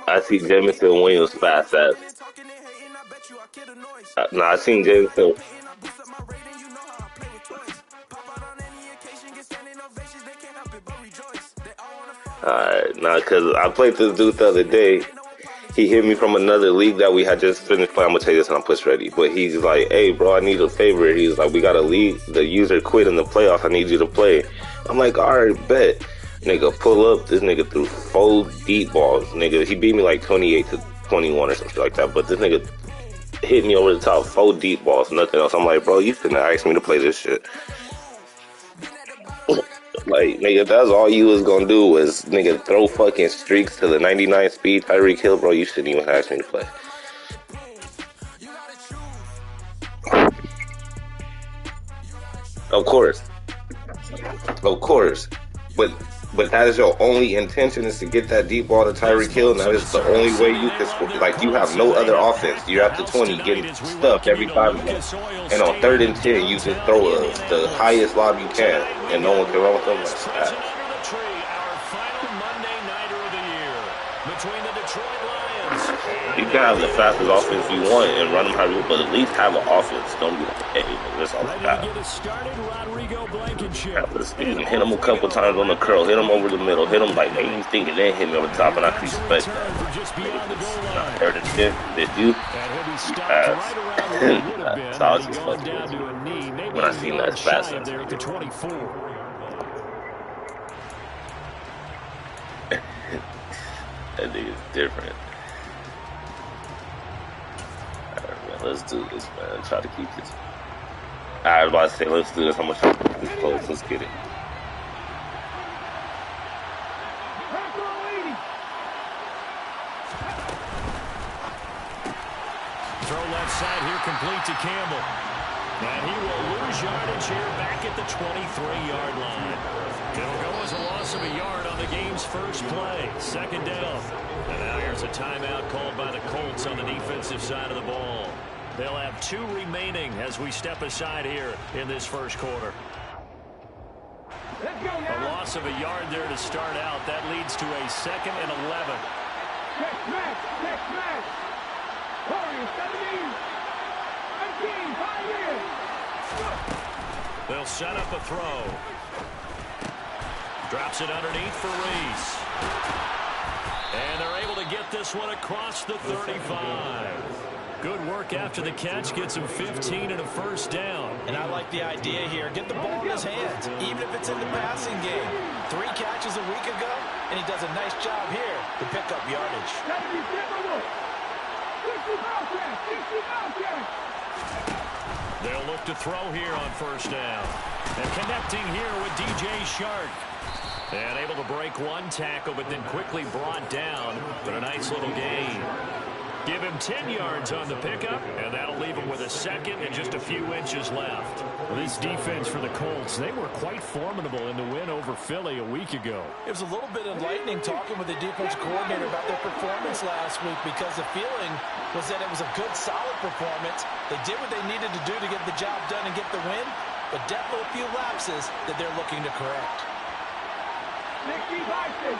I see Jamison Williams fast ass. No, I seen Jamison. Nah, cause I played this dude the other day. He hit me from another league that we had just finished playing. I'm gonna tell you this and I'm push ready. But he's like, hey, bro, I need a favor. He's like, we got a league. The user quit in the playoffs. I need you to play. I'm like, all right, bet. Nigga, pull up. This nigga threw 4 deep balls. Nigga, he beat me like 28-21 or something like that. But this nigga hit me over the top, 4 deep balls, nothing else. I'm like, bro, you couldn't ask me to play this shit. Like, nigga, if that's all you was gonna do was, nigga, throw fucking streaks to the 99 speed Tyreek Hill, bro, you shouldn't even ask me to play. Of course. Of course. But that is your only intention is to get that deep ball to Tyreek Hill, and that is the only way you can score. Like, you have no other offense. You're at the 20 getting stuffed every 5 minutes. And on 3rd and 10, you just throw the highest lob you can, and no one can run with them. Like that. You can have the fastest offense you want and run them how you, but at least have an offense. Don't be like, hey, that's all I got. You can hit him a couple times on the curl, hit him over the middle, hit him like maybe he's thinking they hit me over the top, and I can respect that. Not there to 10, did you? So I was just fucking when I seen that fast. That nigga's different. Let's do this, man. Try to keep this. I was about to say, let's do this. How much this close? Let's get it. Throw left side here, complete to Campbell. And he will lose yardage here back at the 23-yard line. It'll go as a loss of a yard on the game's first play. 2nd down. And now here's a timeout called by the Colts on the defensive side of the ball. They'll have 2 remaining as we step aside here in this first quarter. A loss of a yard there to start out. That leads to a 2nd and 11. Check match. Hurry, 17. 19, 5 in. They'll set up a throw. Drops it underneath for Reese. And they're able to get this one across the 35. Good work after the catch. Gets him 15 and a first down. And I like the idea here. Get the ball in his hands, even if it's in the passing game. 3 catches a week ago, and he does a nice job here to pick up yardage. They'll look to throw here on first down. And connecting here with DJ Shark. And able to break 1 tackle, but then quickly brought down. But a nice little gain. Give him 10 yards on the pickup, and that'll leave him with a 2nd and just a few inches left. This defense for the Colts, they were quite formidable in the win over Philly a week ago. It was a little bit enlightening talking with the defense coordinator about their performance last week because the feeling was that it was a good, solid performance. They did what they needed to do to get the job done and get the win, but definitely a few lapses that they're looking to correct. 60 Bison.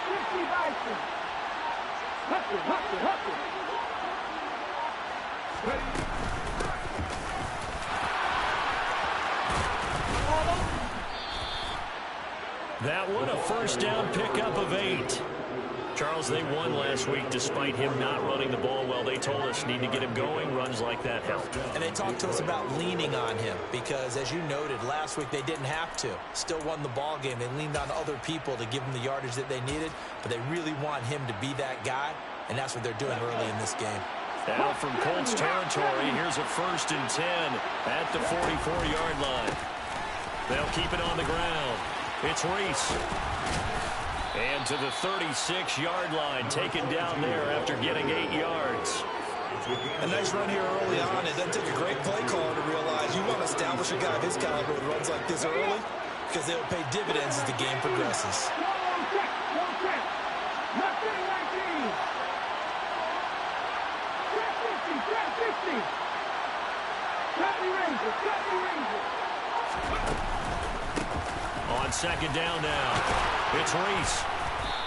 Hustle. That one, a first down pickup of 8. Charles, they won last week despite him not running the ball well. They told us need to get him going. Runs like that help. And they talked to us about leaning on him because, as you noted, last week they didn't have to. Still won the ball game. They leaned on other people to give them the yardage that they needed, but they really want him to be that guy, and that's what they're doing early in this game. Now from Colts territory, here's a 1st and 10 at the 44-yard line. They'll keep it on the ground. It's Reese. And to the 36-yard line, taken down there after getting 8 yards. A nice run here early on. It doesn't take a great play caller to realize you want to establish a guy of his caliber who runs like this early because they'll pay dividends as the game progresses. On 2nd down now, it's Reese.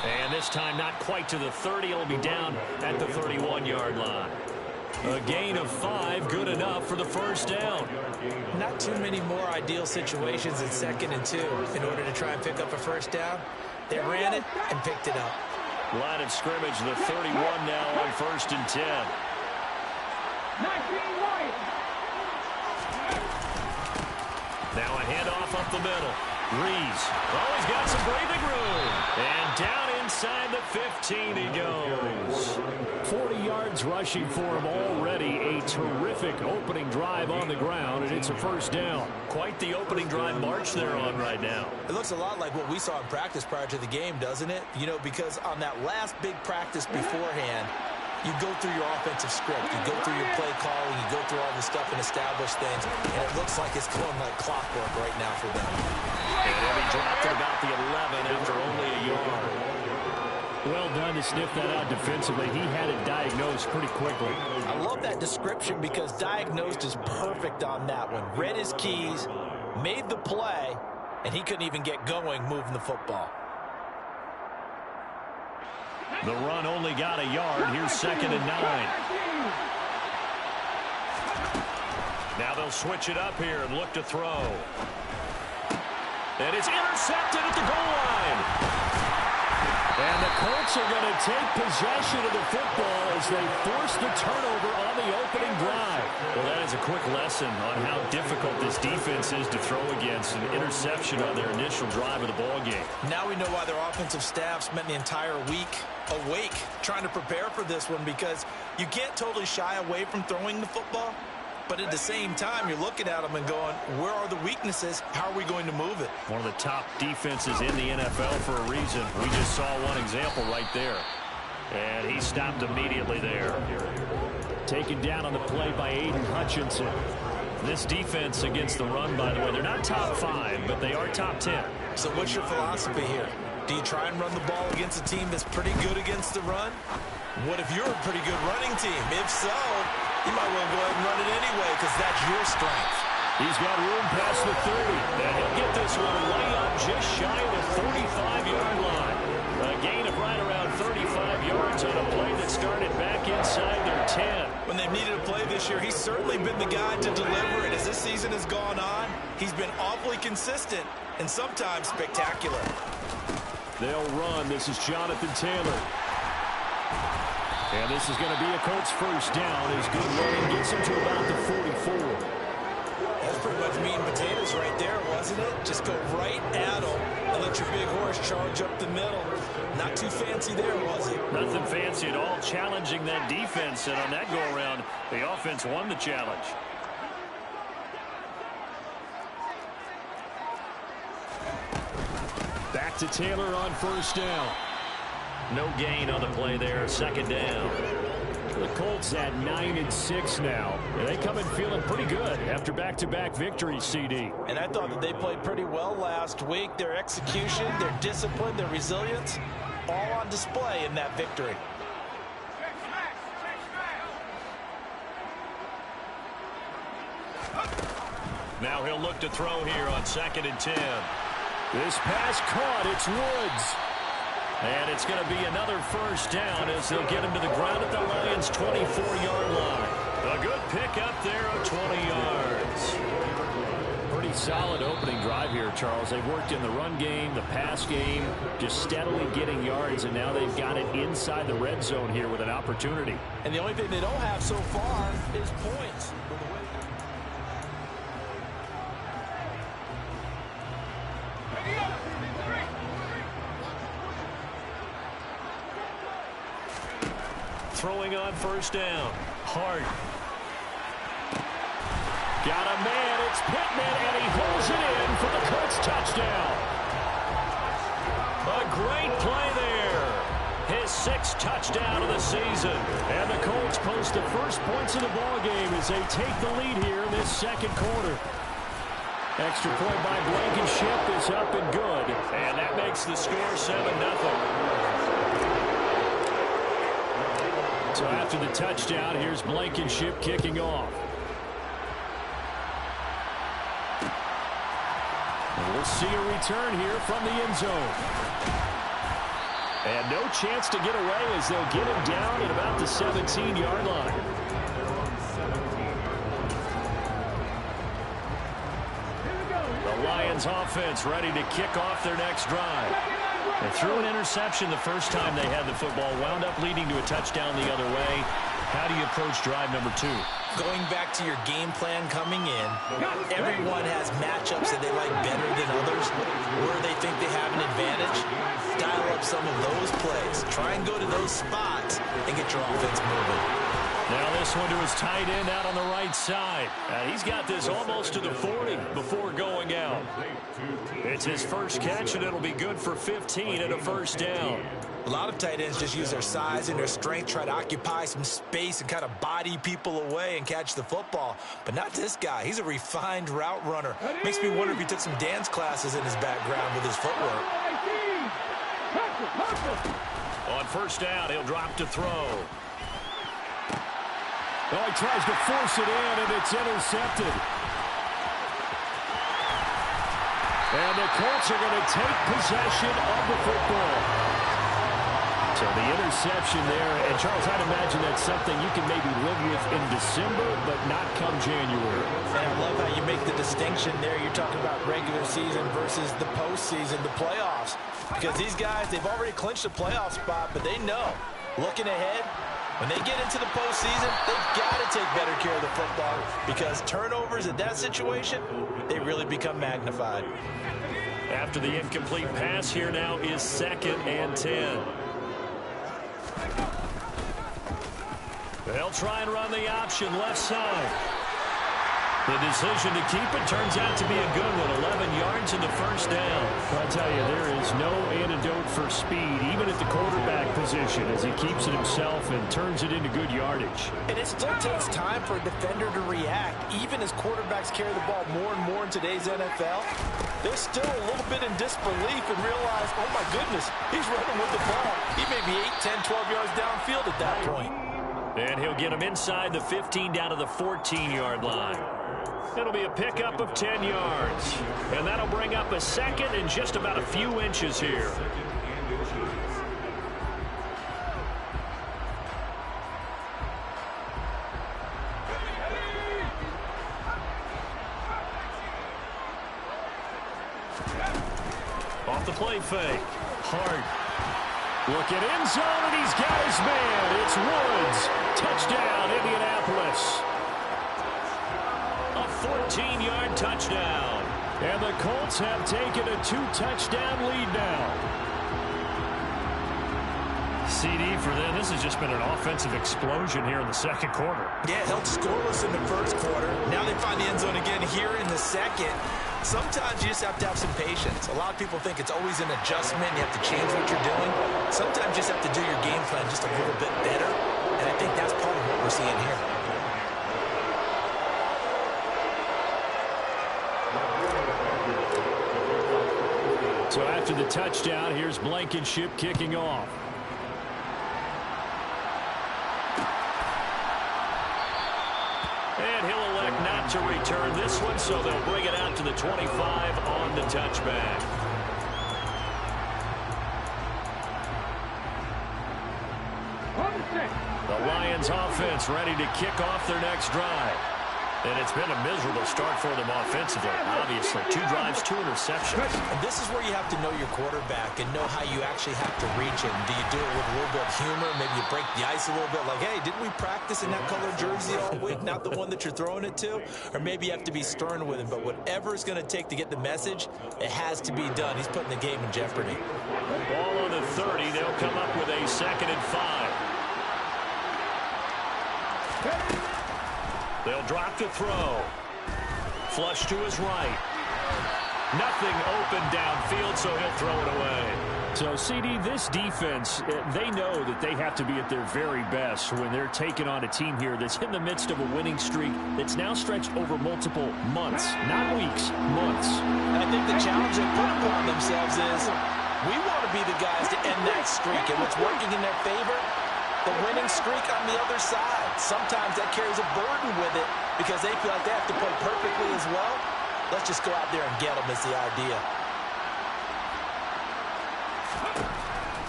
And this time not quite to the 30. It'll be down at the 31-yard line. A gain of 5, good enough for the first down. Not too many more ideal situations in 2nd and 2 in order to try and pick up a first down. They ran it and picked it up. Line of scrimmage, the 31 now on 1st and 10. 19 White. Now a handoff up the middle. Rees. Oh, he's got some breathing room. And down inside the 15 he goes. 40 yards rushing for him already. A terrific opening drive on the ground, and it's a first down. Quite the opening drive march they're on right now. It looks a lot like what we saw in practice prior to the game, doesn't it? You know, because on that last big practice beforehand, you go through your offensive script, you go through your play calling, you go through all the stuff and establish things, and it looks like it's going like clockwork right now for them. And he dropped at about the 11 after only a yard. Well done to sniff that out defensively. He had it diagnosed pretty quickly. I love that description because diagnosed is perfect on that one. Read his keys, made the play, and he couldn't even get going moving the football. The run only got a yard. Here's 2nd and 9. Now they'll switch it up here and look to throw. And it's intercepted at the goal line. And the Colts are going to take possession of the football as they force the turnover on the opening drive. Well, that is a quick lesson on how difficult this defense is to throw against. An interception on their initial drive of the ball game. Now we know why their offensive staff spent the entire week awake trying to prepare for this one, because you can't totally shy away from throwing the football. But at the same time, you're looking at them and going, where are the weaknesses? How are we going to move it? One of the top defenses in the NFL for a reason. We just saw one example right there. And he stopped immediately there. Taken down on the play by Aiden Hutchinson. This defense against the run, by the way, they're not top 5, but they are top 10. So what's your philosophy here? Do you try and run the ball against a team that's pretty good against the run? What if you're a pretty good running team? If so, you might well go ahead and run it anyway because that's your strength. He's got room past the 30. And he'll get this one layup just shy of the 45-yard line. A gain of right around 35 yards on a play that started back inside their 10. When they've needed a play this year, he's certainly been the guy to deliver it. As this season has gone on, he's been awfully consistent and sometimes spectacular. They'll run. This is Jonathan Taylor. And this is going to be a Colts first down as good running gets him to about the 44. That's pretty much meat and potatoes right there, wasn't it? Just go right at them and let your big horse charge up the middle. Not too fancy there, was it? Nothing fancy at all, challenging that defense. And on that go-around, the offense won the challenge. Back to Taylor on first down. No gain on the play there, 2nd down. The Colts at 9-6 now. They come in feeling pretty good after back-to-back victories, CD. And I thought that they played pretty well last week. Their execution, their discipline, their resilience, all on display in that victory. Now he'll look to throw here on 2nd and 10. This pass caught. It's Woods. And it's going to be another first down as they'll get him to the ground at the Lions' 24-yard line. A good pick up there of 20 yards. Pretty solid opening drive here, Charles. They've worked in the run game, the pass game, just steadily getting yards, and now they've got it inside the red zone here with an opportunity. And the only thing they don't have so far is points. Throwing on first down. Hart. Got a man. It's Pittman, and he holds it in for the Colts touchdown. A great play there. His 6th touchdown of the season. And the Colts post the first points of the ballgame as they take the lead here in this 2nd quarter. Extra point by Blankenship is up and good. And that makes the score 7-0. So after the touchdown, here's Blankenship kicking off. And we'll see a return here from the end zone. And no chance to get away as they'll get him down at about the 17-yard line. The Lions offense ready to kick off their next drive. They threw an interception the first time they had the football, wound up leading to a touchdown the other way. How do you approach drive number 2? Going back to your game plan coming in, everyone has matchups that they like better than others, where they think they have an advantage. Dial up some of those plays. Try and go to those spots and get your offense moving. Now this one to his tight end out on the right side. He's got this almost to the 40 before going out. It's his first catch, and it'll be good for 15 and a first down. A lot of tight ends just use their size and their strength, try to occupy some space and kind of body people away and catch the football. But not this guy. He's a refined route runner. Makes me wonder if he took some dance classes in his background with his footwork. On first down, he'll drop to throw. Oh, he tries to force it in, and it's intercepted. And the Colts are going to take possession of the football. So the interception there, and Charles, I'd imagine that's something you can maybe live with in December, but not come January. And I love how you make the distinction there. You're talking about regular season versus the postseason, the playoffs. Because these guys, they've already clinched a playoff spot, but they know, looking ahead, when they get into the postseason, they've got to take better care of the football because turnovers in that situation, they really become magnified. After the incomplete pass, here now is 2nd and 10. They'll try and run the option left side. The decision to keep it turns out to be a good one. 11 yards in the first down. I'll tell you, there is no antidote for speed, even at the quarterback position, as he keeps it himself and turns it into good yardage. And it still takes time for a defender to react. Even as quarterbacks carry the ball more and more in today's NFL, they're still a little bit in disbelief and realize, oh my goodness, he's running with the ball. He may be 8, 10, 12 yards downfield at that point. And he'll get him inside the 15 down to the 14-yard line. It'll be a pickup of 10 yards. And that'll bring up a second and just about a few inches here. Off the play fake. Hart. Look at end zone, and he's got his man. It's Woods. Touchdown, Indianapolis. A 14-yard touchdown. And the Colts have taken a 2-touchdown lead now. CD for them. This has just been an offensive explosion here in the second quarter. Yeah, held scoreless in the first quarter. Now they find the end zone again here in the second. Sometimes you just have to have some patience. A lot of people think it's always an adjustment. You have to change what you're doing. Sometimes you just have to do your game plan just a little bit better. And I think that's part of what we're seeing here. So after the touchdown, here's Blankenship kicking off. And he'll elect not to return this one, so they'll bring it out to the 25 on the touchback. The Lions offense ready to kick off their next drive. And it's been a miserable start for them offensively. Obviously, 2 drives, 2 interceptions. And this is where you have to know your quarterback and know how you actually have to reach him. Do you do it with a little bit of humor? Maybe you break the ice a little bit like, hey, didn't we practice in that colored jersey all week? Not the one that you're throwing it to? Or maybe you have to be stern with him. But whatever it's going to take to get the message, it has to be done. He's putting the game in jeopardy. Ball on the 30. They'll come up with a 2nd and 5. They'll drop to throw. Flush to his right. Nothing open downfield, so he'll throw it away. So, CD, this defense, they know that they have to be at their very best when they're taking on a team here that's in the midst of a winning streak that's now stretched over multiple months, not weeks, months. I think the challenge they put upon themselves is we want to be the guys to end that streak, and what's working in their favor, the winning streak on the other side. Sometimes that carries a burden with it because they feel like they have to play perfectly as well. Let's just go out there and get them is the idea.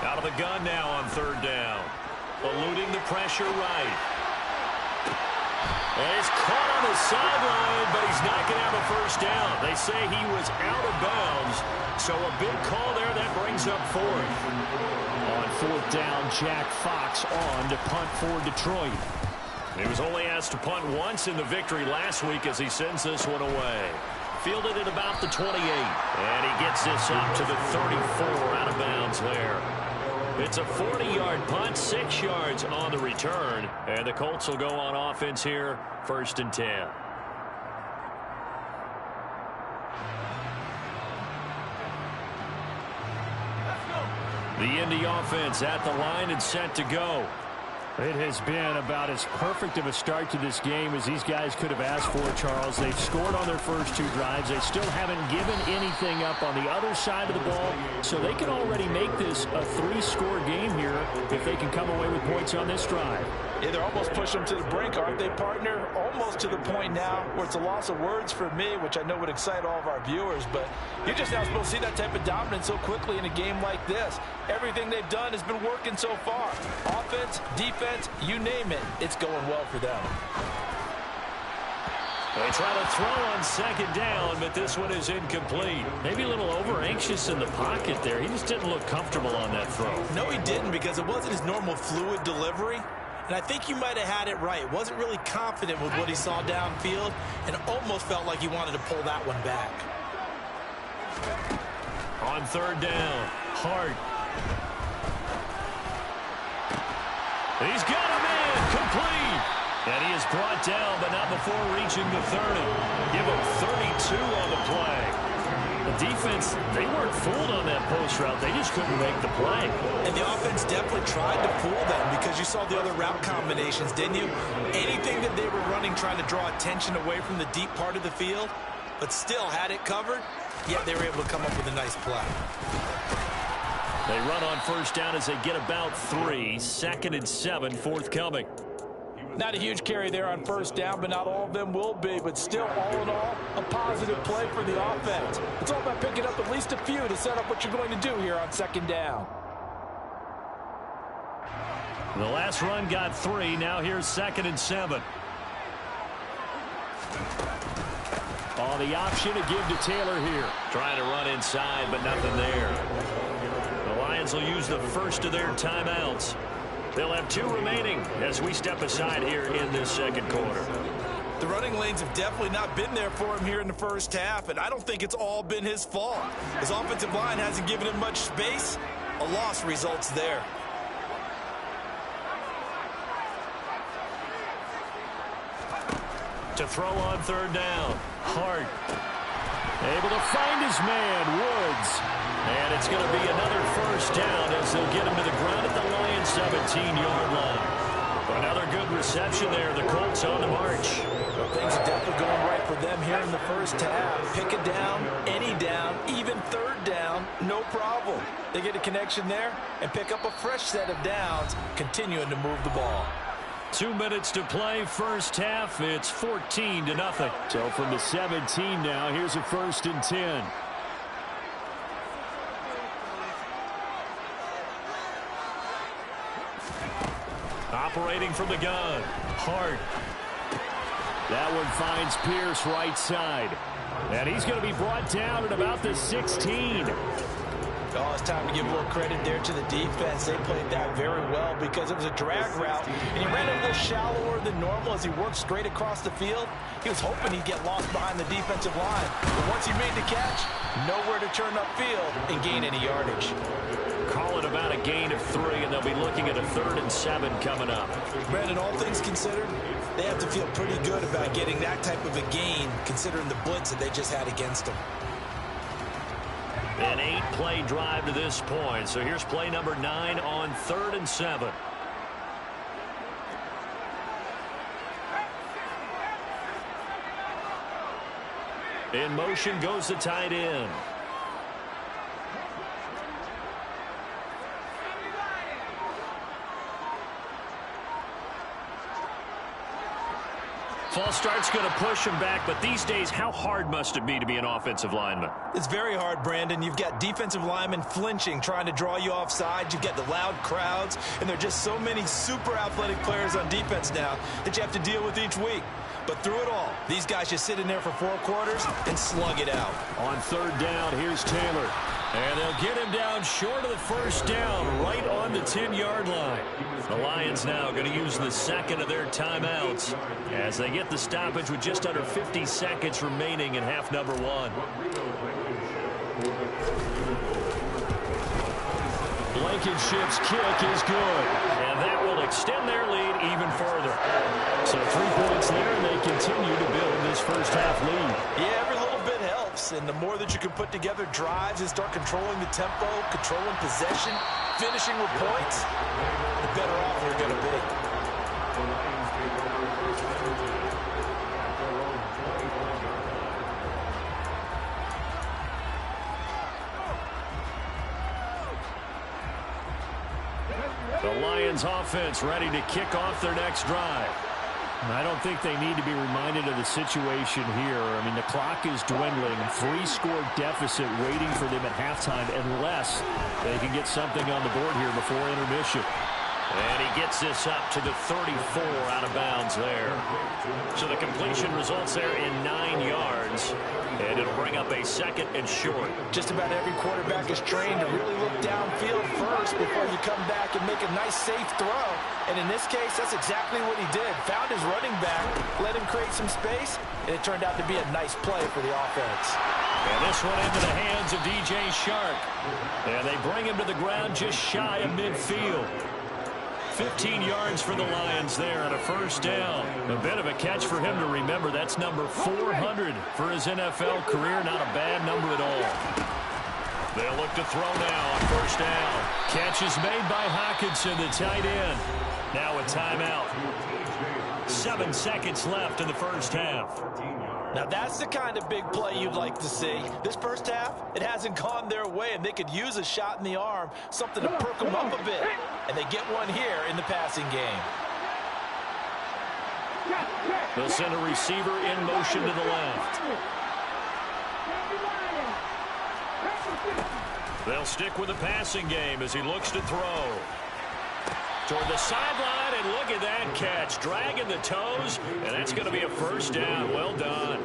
Out of the gun now on third down. Eluding the pressure right. And he's caught on the sideline, but he's not going to have a first down. They say he was out of bounds, so a big call there that brings up fourth. On fourth down, Jack Fox on to punt for Detroit. He was only asked to punt once in the victory last week as he sends this one away. Fielded at about the 28. And he gets this up to the 34, out of bounds there. It's a 40-yard punt, 6 yards on the return. And the Colts will go on offense here, 1st and 10. The Indy offense at the line and set to go. It has been about as perfect of a start to this game as these guys could have asked for, Charles. They've scored on their first 2 drives. They still haven't given anything up on the other side of the ball, so they can already make this a 3-score game here if they can come away with points on this drive. Yeah, they're almost pushing them to the brink, aren't they, partner? Almost to the point now where it's a loss of words for me, which I know would excite all of our viewers, but you're just not supposed to see that type of dominance so quickly in a game like this. Everything they've done has been working so far. Offense, defense, you name it, it's going well for them. They try to throw on second down, but this one is incomplete. Maybe a little over-anxious in the pocket there. He just didn't look comfortable on that throw. No, he didn't, because it wasn't his normal fluid delivery. And I think you might have had it right. Wasn't really confident with what he saw downfield and almost felt like he wanted to pull that one back. On third down, Hart. He's got him in, complete. And he is brought down, but not before reaching the 30. Give him 32 on the play. The defense, they weren't fooled on that post route. They just couldn't make the play. And the offense definitely tried to fool them because you saw the other route combinations, didn't you? Anything that they were running trying to draw attention away from the deep part of the field, but still had it covered, yet they were able to come up with a nice play. They run on first down as they get about 3. 2nd and 7 forthcoming. Not a huge carry there on first down, but not all of them will be. But still, all in all, a positive play for the offense. It's all about picking up at least a few to set up what you're going to do here on second down. The last run got 3. Now here's 2nd and 7. On the option to give to Taylor here. Trying to run inside, but nothing there. The Lions will use the first of their timeouts. They'll have 2 remaining as we step aside here in this second quarter. The running lanes have definitely not been there for him here in the first half, and I don't think it's all been his fault. His offensive line hasn't given him much space. A loss results there. To throw on third down, Hart. Able to find his man, Woods. And it's going to be another first down as they'll get him to the ground at the Lions' 17-yard line. Another good reception there. The Colts on the march. Well, things are definitely going right for them here in the first half. Pick it down, any down, even third down, no problem. They get a connection there and pick up a fresh set of downs, continuing to move the ball. 2 minutes to play, first half. It's 14-0. So from the 17 now, here's a 1st and 10. Operating from the gun, Hart. That one finds Pierce right side. And he's going to be brought down at about the 16. Oh, it's time to give a little credit there to the defense. They played that very well because it was a drag route, and he ran a little shallower than normal as he worked straight across the field. He was hoping he'd get lost behind the defensive line. But once he made the catch, nowhere to turn upfield and gain any yardage. Call it about a gain of 3, and they'll be looking at a 3rd and 7 coming up. Brandon, all things considered, they have to feel pretty good about getting that type of a gain considering the blitz that they just had against them. An 8-play drive to this point. So here's play number 9 on 3rd and 7. In motion goes the tight end. False start's going to push him back, but these days, how hard must it be to be an offensive lineman? It's very hard, Brandon. You've got defensive linemen flinching, trying to draw you off sides. You've got the loud crowds, and there are just so many super athletic players on defense now that you have to deal with each week. But through it all, these guys just sit in there for 4 quarters and slug it out. On 3rd down, here's Taylor. And they'll get him down short of the 1st down, right on the 10-yard line. The Lions now going to use the 2nd of their timeouts as they get the stoppage with just under 50 seconds remaining in half number 1. Blankenship's kick is good, and that will extend their lead even further. So 3 points there, and they continue to build this first half lead. Yeah, every little bit helps, and the more that you can put together drives and start controlling the tempo, controlling possession, finishing with points, the better off you're going to be. The Lions offense ready to kick off their next drive. I don't think they need to be reminded of the situation here. I mean, the clock is dwindling. 3-score deficit waiting for them at halftime unless they can get something on the board here before intermission. And he gets this up to the 34 out of bounds there. So the completion results there in 9 yards. And it'll bring up a 2nd and short. Just about every quarterback is trained to really look downfield first before you come back and make a nice, safe throw. And in this case, that's exactly what he did. Found his running back, let him create some space, and it turned out to be a nice play for the offense. And this one into the hands of DJ Shark. And they bring him to the ground just shy of midfield. 15 yards for the Lions there on a 1st down. A bit of a catch for him to remember. That's number 400 for his NFL career. Not a bad number at all. They'll look to throw now on 1st down. Catch is made by Hockenson, the tight end. Now a timeout. 7 seconds left in the first half. Now that's the kind of big play you'd like to see. This first half, it hasn't gone their way, and they could use a shot in the arm, something to perk them up a bit. And they get one here in the passing game. They'll send a receiver in motion to the left. They'll stick with the passing game as he looks to throw. Toward the sideline, and look at that catch. Dragging the toes, and that's going to be a 1st down. Well done.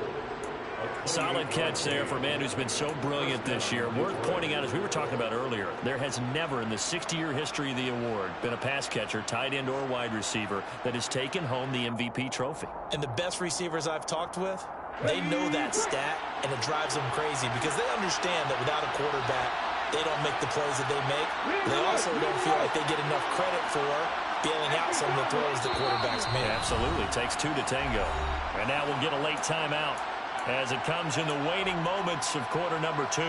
Solid catch there for a man who's been so brilliant this year. Worth pointing out, as we were talking about earlier, there has never in the 60-year history of the award been a pass catcher, tight end or wide receiver that has taken home the MVP trophy. And the best receivers I've talked with, they know that stat, and it drives them crazy because they understand that without a quarterback, they don't make the plays that they make. They also don't feel like they get enough credit for bailing out some of the throws that quarterbacks make. Absolutely. Takes 2 to tango. And now we'll get a late timeout as it comes in the waning moments of quarter number 2.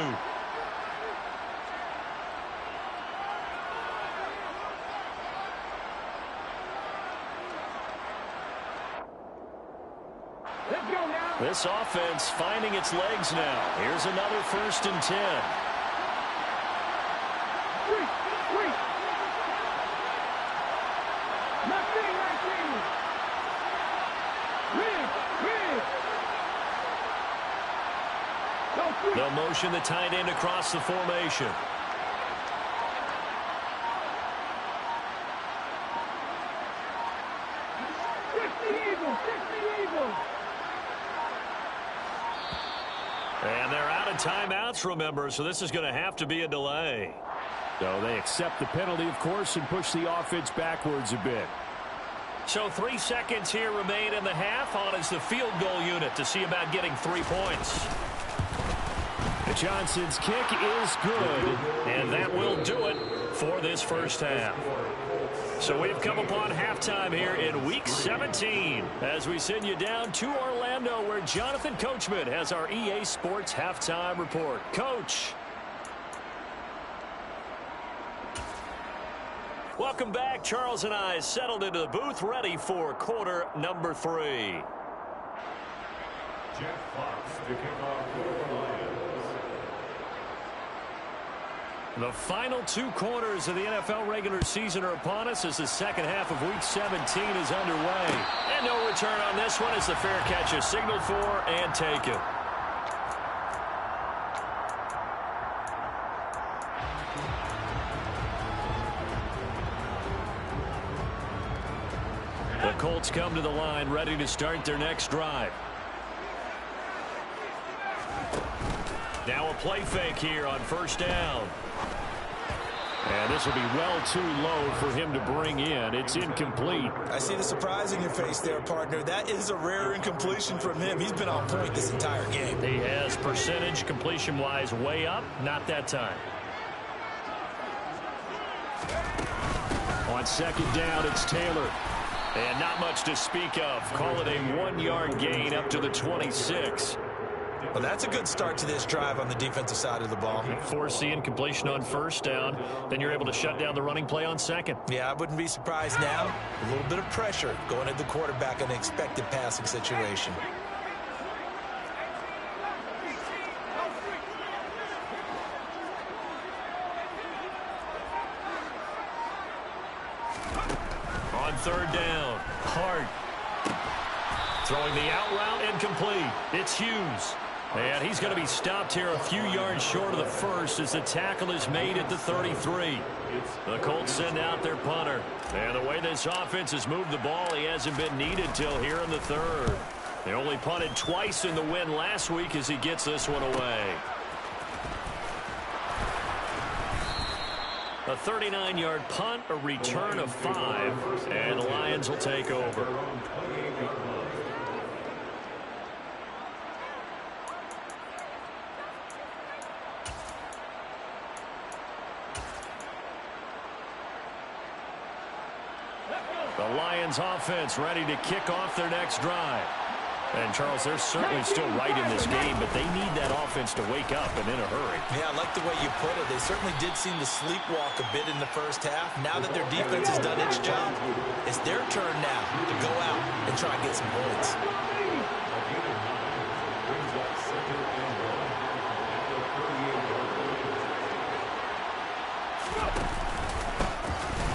This offense finding its legs now. Here's another 1st and 10. They'll motion the tight end across the formation. And they're out of timeouts, remember, so this is going to have to be a delay. So they accept the penalty, of course, and push the offense backwards a bit. So 3 seconds here remain in the half. On is the field goal unit to see about getting 3 points. Johnson's kick is good, and that will do it for this first half. So we've come upon halftime here in Week 17 as we send you down to Orlando where Jonathan Coachman has our EA Sports Halftime Report. Coach. Welcome back. Charles and I settled into the booth ready for quarter number 3. Jeff Fox to kick off for the Lions. The final 2 quarters of the NFL regular season are upon us as the second half of Week 17 is underway. And no return on this one as the fair catch is signaled for and taken. The Colts come to the line ready to start their next drive. Now a play fake here on first down. And this will be well too low for him to bring in. It's incomplete. I see the surprise in your face there, partner. That is a rare incompletion from him. He's been on point this entire game. He has percentage completion-wise way up. Not that time. On second down, it's Taylor. And not much to speak of. Call it a 1-yard gain up to the 26. Well, that's a good start to this drive on the defensive side of the ball. Force the incompletion on first down. Then you're able to shut down the running play on second. Yeah, I wouldn't be surprised now. A little bit of pressure going at the quarterback in an expected passing situation. On third down, Hart. Throwing the out route incomplete. It's Hughes. And he's going to be stopped here a few yards short of the first as the tackle is made at the 33. The Colts send out their punter. And the way this offense has moved the ball, he hasn't been needed till here in the third. They only punted twice in the win last week as he gets this one away. A 39-yard punt, a return of 5, and the Lions will take over. The Lions offense ready to kick off their next drive. And, Charles, they're certainly still right in this game, but they need that offense to wake up and in a hurry. Yeah, I like the way you put it. They certainly did seem to sleepwalk a bit in the first half. Now that their defense has done its job, it's their turn now to go out and try and get some points.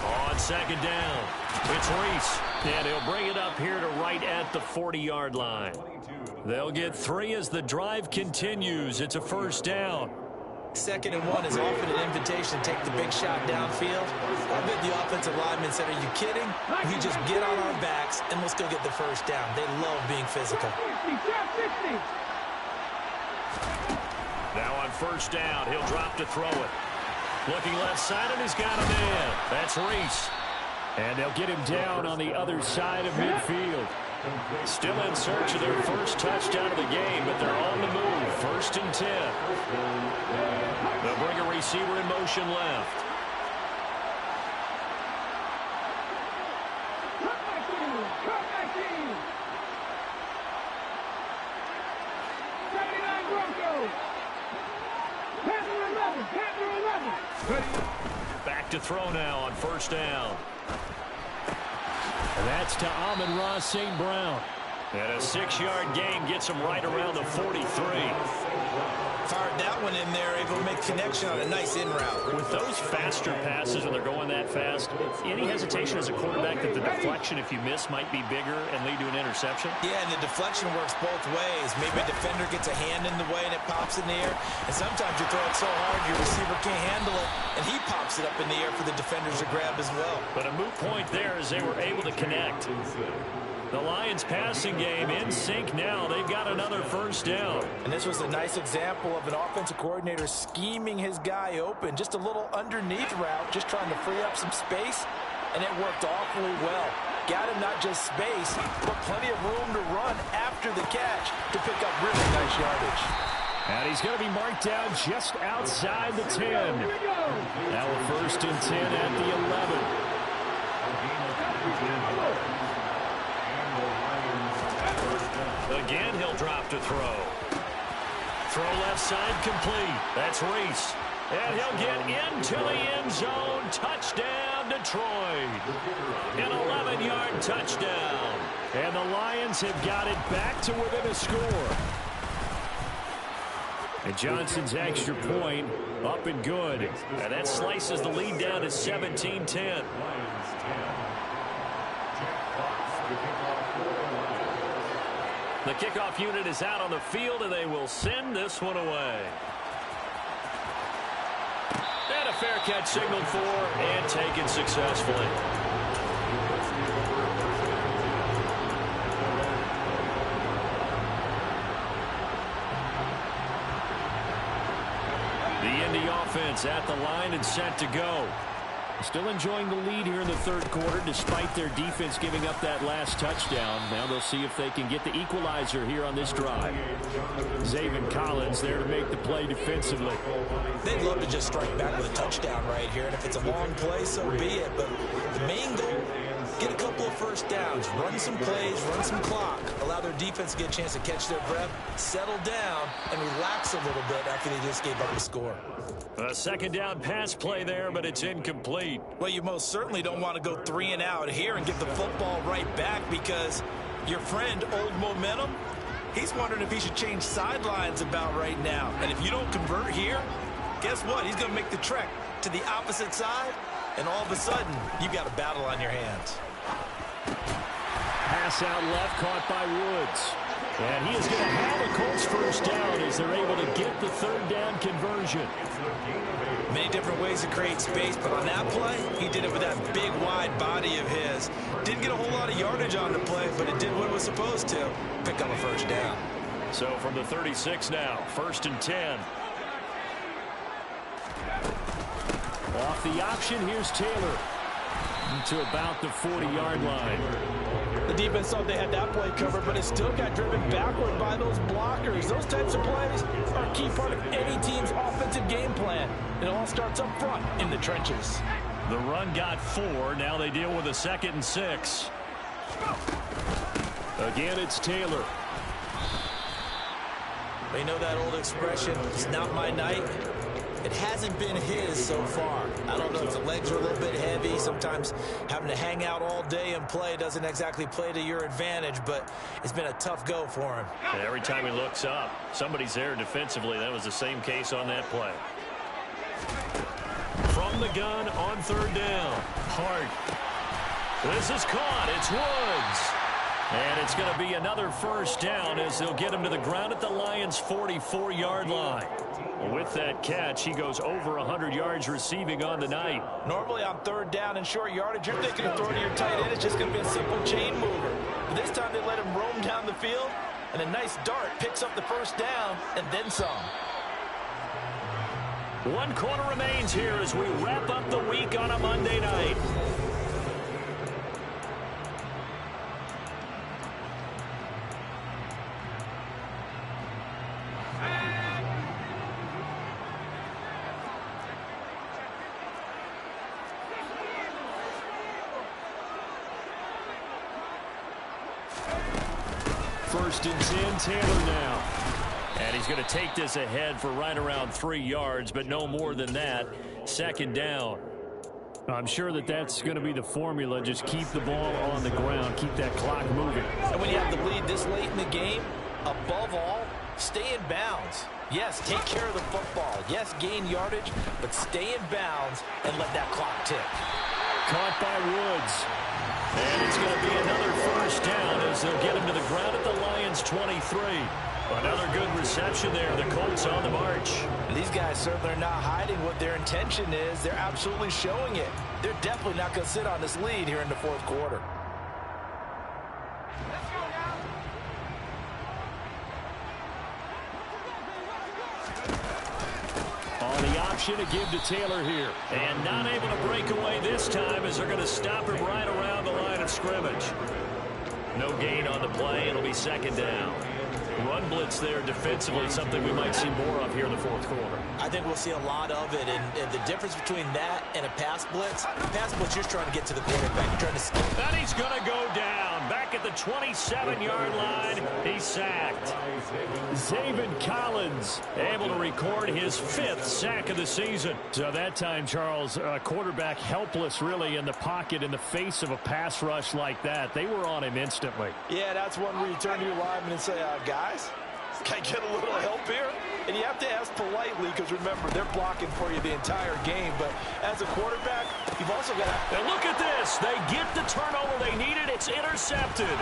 On second down, it's Reese. And he'll bring it up here to right at the 40-yard line. They'll get 3 as the drive continues. It's a first down. 2nd and 1 is often an invitation to take the big shot downfield. I bet the offensive lineman said, are you kidding? We just get on our backs and let's go get the first down. They love being physical. Now on first down, he'll drop to throw it. Looking left side, and he's got a man. That's Reese. And they'll get him down on the other side of midfield. Still in search of their first touchdown of the game, but they're on the move. 1st and 10. They'll bring a receiver in motion left. Back to throw now on first down. And that's to Amon-Ra St. Brown. And a 6-yard gain gets him right around the 43. Fired that one in there, able to make connection on a nice in route. With those faster passes when they're going that fast, any hesitation as a quarterback that the deflection, if you miss, might be bigger and lead to an interception? Yeah, and the deflection works both ways. Maybe a defender gets a hand in the way and it pops in the air. And sometimes you throw it so hard your receiver can't handle it, and he pops it up in the air for the defenders to grab as well. But a moot point there as they were able to connect. The Lions passing game in sync now. They've got another first down. And this was a nice example of an offensive coordinator scheming his guy open. Just a little underneath route, just trying to free up some space, and it worked awfully well. Got him not just space, but plenty of room to run after the catch to pick up really nice yardage. And he's going to be marked down just outside the 10. Now a 1st and 10 at the 11. Again, he'll drop to throw. Throw left side complete. That's Reese. And he'll get into the end zone. Touchdown, Detroit. An 11-yard touchdown. And the Lions have got it back to within a score. And Johnson's extra point up and good. And that slices the lead down to 17-10. The kickoff unit is out on the field, and they will send this one away. And a fair catch signaled for and taken successfully. The Indy offense at the line and set to go. Still enjoying the lead here in the third quarter despite their defense giving up that last touchdown. Now they'll see if they can get the equalizer here on this drive. Zaven Collins there to make the play defensively. They'd love to just strike back with a touchdown right here, and if it's a long play, so be it. But the main goal, get a couple of first downs, run some plays, run some clock, allow their defense to get a chance to catch their breath, settle down, and relax a little bit after they just gave up a score. A second down pass play there, but it's incomplete. Well, you most certainly don't want to go 3 and out here and get the football right back, because your friend, Old Momentum, he's wondering if he should change sidelines about right now. And if you don't convert here, guess what? He's going to make the trek to the opposite side, and all of a sudden, you've got a battle on your hands. Pass out left, caught by Woods. And he is going to have a Colts first down as they're able to get the third down conversion. Many different ways to create space, but on that play, he did it with that big, wide body of his. Didn't get a whole lot of yardage on the play, but it did what it was supposed to, pick up a first down. So from the 36 now, 1st and 10. Off the option, here's Taylor to about the 40-yard line. The defense thought they had that play covered, but it still got driven backward by those blockers. Those types of plays are a key part of any team's offensive game plan. It all starts up front in the trenches. The run got 4. Now they deal with a 2nd and 6. Again, it's Taylor. You know that old expression, it's not my night. It hasn't been his so far. I don't know if the legs are a little bit heavy. Sometimes having to hang out all day and play doesn't exactly play to your advantage, but it's been a tough go for him. And every time he looks up, somebody's there defensively. That was the same case on that play. From the gun on 3rd down. Hart. This is caught. It's Woods. And it's going to be another first down as they'll get him to the ground at the Lions' 44-yard line. With that catch, he goes over 100 yards receiving on the night. Normally on 3rd down and short yardage, you're thinking of throwing to your tight end. It's just going to be a simple chain mover. But this time they let him roam down the field, and a nice dart picks up the first down and then some. 1 quarter remains here as we wrap up the week on a Monday night. First and 10, Taylor now. And he's going to take this ahead for right around 3 yards, but no more than that. 2nd down. I'm sure that that's going to be the formula. Just keep the ball on the ground. Keep that clock moving. And when you have the lead this late in the game, above all, stay in bounds. Yes, take care of the football. Yes, gain yardage, but stay in bounds and let that clock tick. Caught by Woods. And it's going to be another first down as they'll get him to the ground at the Lions' 23. Another good reception there. The Colts on the march. And these guys certainly are not hiding what their intention is. They're absolutely showing it. They're definitely not going to sit on this lead here in the 4th quarter. On the option to give to Taylor here. And not able to break away this time as they're going to stop him right around the line of scrimmage. No gain on the play. It'll be 2nd down. Run blitz there defensively, something we might see more of here in the 4th quarter. I think we'll see a lot of it, and the difference between that and a pass blitz, you're just trying to get to the quarterback. You're trying to skip. And he's going to go down. Back at the 27-yard line, he's sacked. Zaven Collins able to record his 5th sack of the season. So that time, Charles, quarterback helpless really in the pocket in the face of a pass rush like that. They were on him instantly. Yeah, that's one where you turn to your lineman and say, guys, can I get a little help here? And you have to ask politely because, remember, they're blocking for you the entire game. But as a quarterback, you've also got to... And look at this. They get the turnover they needed. It's intercepted.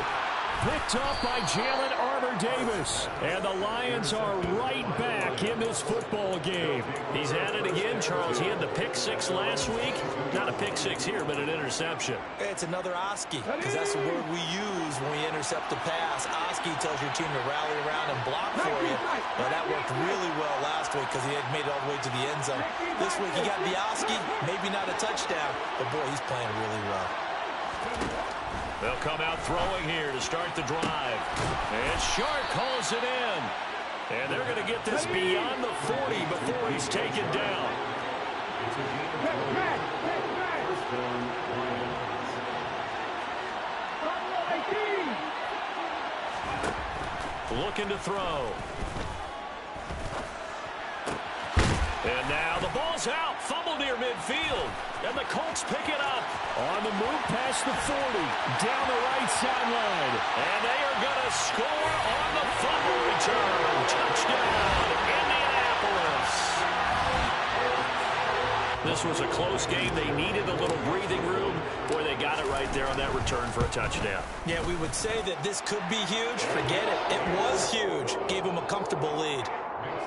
Picked up by Jalen Armour-Davis. And the Lions are right back in this football game. He's at it again, Charles. He had the pick six last week. Not a pick six here, but an interception. It's another Oski, because that's the word we use when we intercept a pass. Oski tells your team to rally around and block for you. Well, that worked really well last week because he had made it all the way to the end zone. This week he got the Oski, maybe not a touchdown, but boy, he's playing really well. They'll come out throwing here to start the drive. And Shark calls it in. And they're going to get this beyond the 40 before he's taken down. Looking to throw. And now the ball's out. Fumble near midfield. And the Colts pick it up. On the move past the 40. Down the right sideline. And they are going to score on the fumble return. Touchdown, Indianapolis. This was a close game. They needed a little breathing room. Boy, they got it right there on that return for a touchdown. Yeah, we would say that this could be huge. Forget it. It was huge. Gave them a comfortable lead.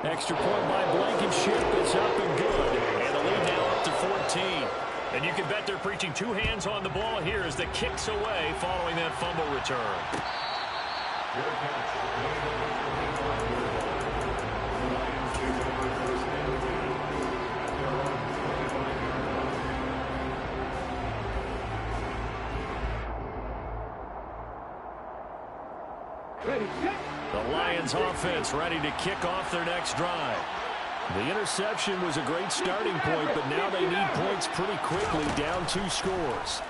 Extra point by Blankenship. It's up and good. And the lead now up to 14. And you can bet they're preaching two hands on the ball here as the kick's away following that fumble return. The Lions offense ready to kick off their next drive. The interception was a great starting point, but now they need points pretty quickly, down 2 scores.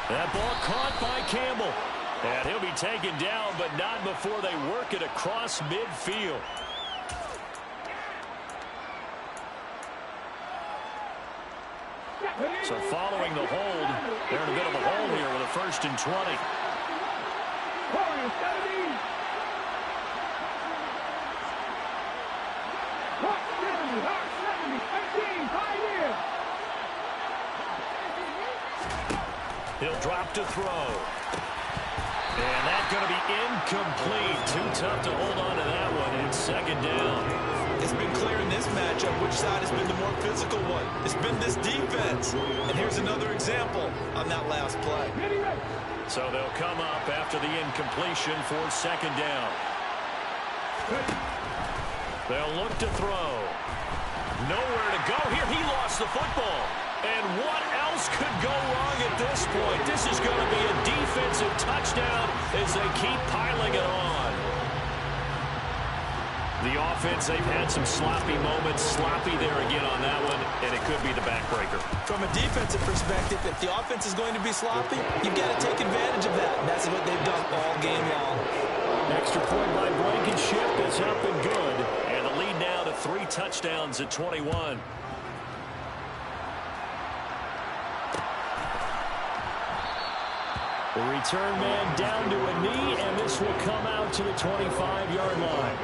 That ball caught by Campbell. And he'll be taken down, but not before they work it across midfield. So following the hold, they're in a bit of a hole here with a 1st and 20. He'll drop to throw. And that's going to be incomplete. Too tough to hold on to that one. It's 2nd down. It's been clear in this matchup which side has been the more physical one. It's been this defense. And here's another example on that last play. So they'll come up after the incompletion for 2nd down. They'll look to throw. Nowhere to go here. He lost the football. And what else could go wrong at this point? This is going to be a defensive touchdown as they keep piling it on. The offense, they've had some sloppy moments. Sloppy there again on that one, and it could be the backbreaker. From a defensive perspective, if the offense is going to be sloppy, you've got to take advantage of that. And that's what they've done all game long. Extra point by Blankenship is up and good. And the lead now to 3 touchdowns at 21. The return man down to a knee, and this will come out to the 25-yard line.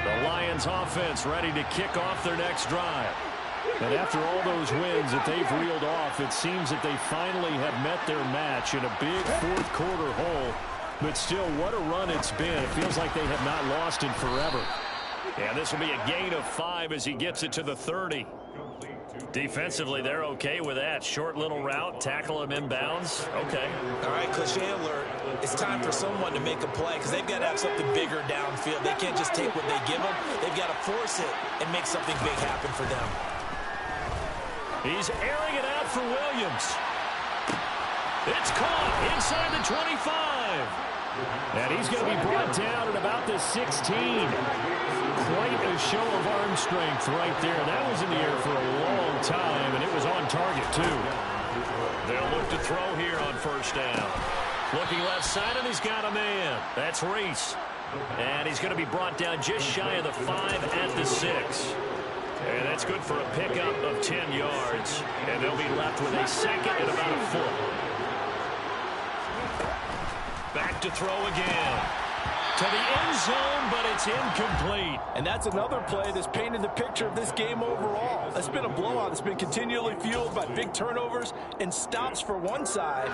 The Lions offense ready to kick off their next drive. And after all those wins that they've reeled off, it seems that they finally have met their match in a big 4th quarter hole. But still, what a run it's been. It feels like they have not lost in forever. Yeah, this will be a gain of 5 as he gets it to the 30. Defensively, they're okay with that. Short little route, tackle him inbounds. Okay. All right, cliche alert. It's time for someone to make a play because they've got to have something bigger downfield. They can't just take what they give them. They've got to force it and make something big happen for them. He's airing it out for Williams. It's caught inside the 25. And he's going to be brought down at about the 16. Quite a show of arm strength right there. That was in the air for a long time, and it was on target, too. They'll look to throw here on 1st down. Looking left side, and he's got a man. That's Reese. And he's going to be brought down just shy of the 5 at the 6. And that's good for a pickup of 10 yards. And they'll be left with a second and about a foot. Back to throw again. To the end zone, but it's incomplete. And that's another play that's painted the picture of this game overall. It's been a blowout. It's been continually fueled by big turnovers and stops for one side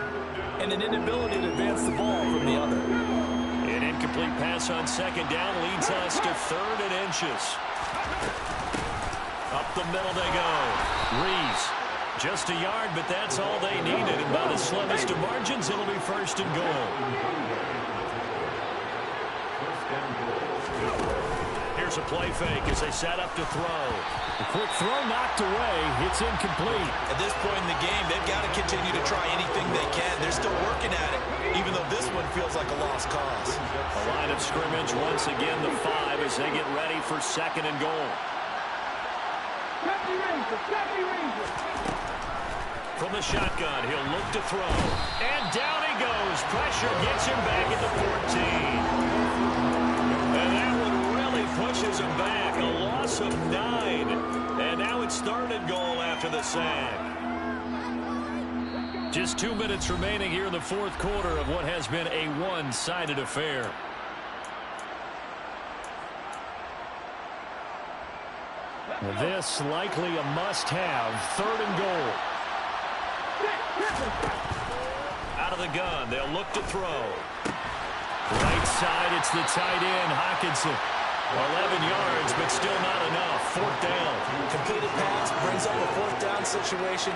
and an inability to advance the ball from the other. An incomplete pass on second down leads us to 3rd and inches. Up the middle they go. Reese, just a yard, but that's all they needed. And by the slimmest of margins, it'll be 1st and goal. Here's a play fake as they set up to throw. A quick throw knocked away. It's incomplete. At this point in the game, they've got to continue to try anything they can. They're still working at it, even though this one feels like a lost cause. A line of scrimmage once again, the 5 as they get ready for 2nd and goal. From the shotgun, he'll look to throw. And down he goes. Pressure gets him back at the 14. And that one really pushes him back. A loss of 9. And now it's 3rd and goal after the sack. Just 2 minutes remaining here in the 4th quarter of what has been a one-sided affair. This likely a must-have. 3rd and goal. Out of the gun, they'll look to throw. Right side, it's the tight end, Hawkinson. 11 yards, but still not enough. 4th down. Completed pass brings up a 4th down situation.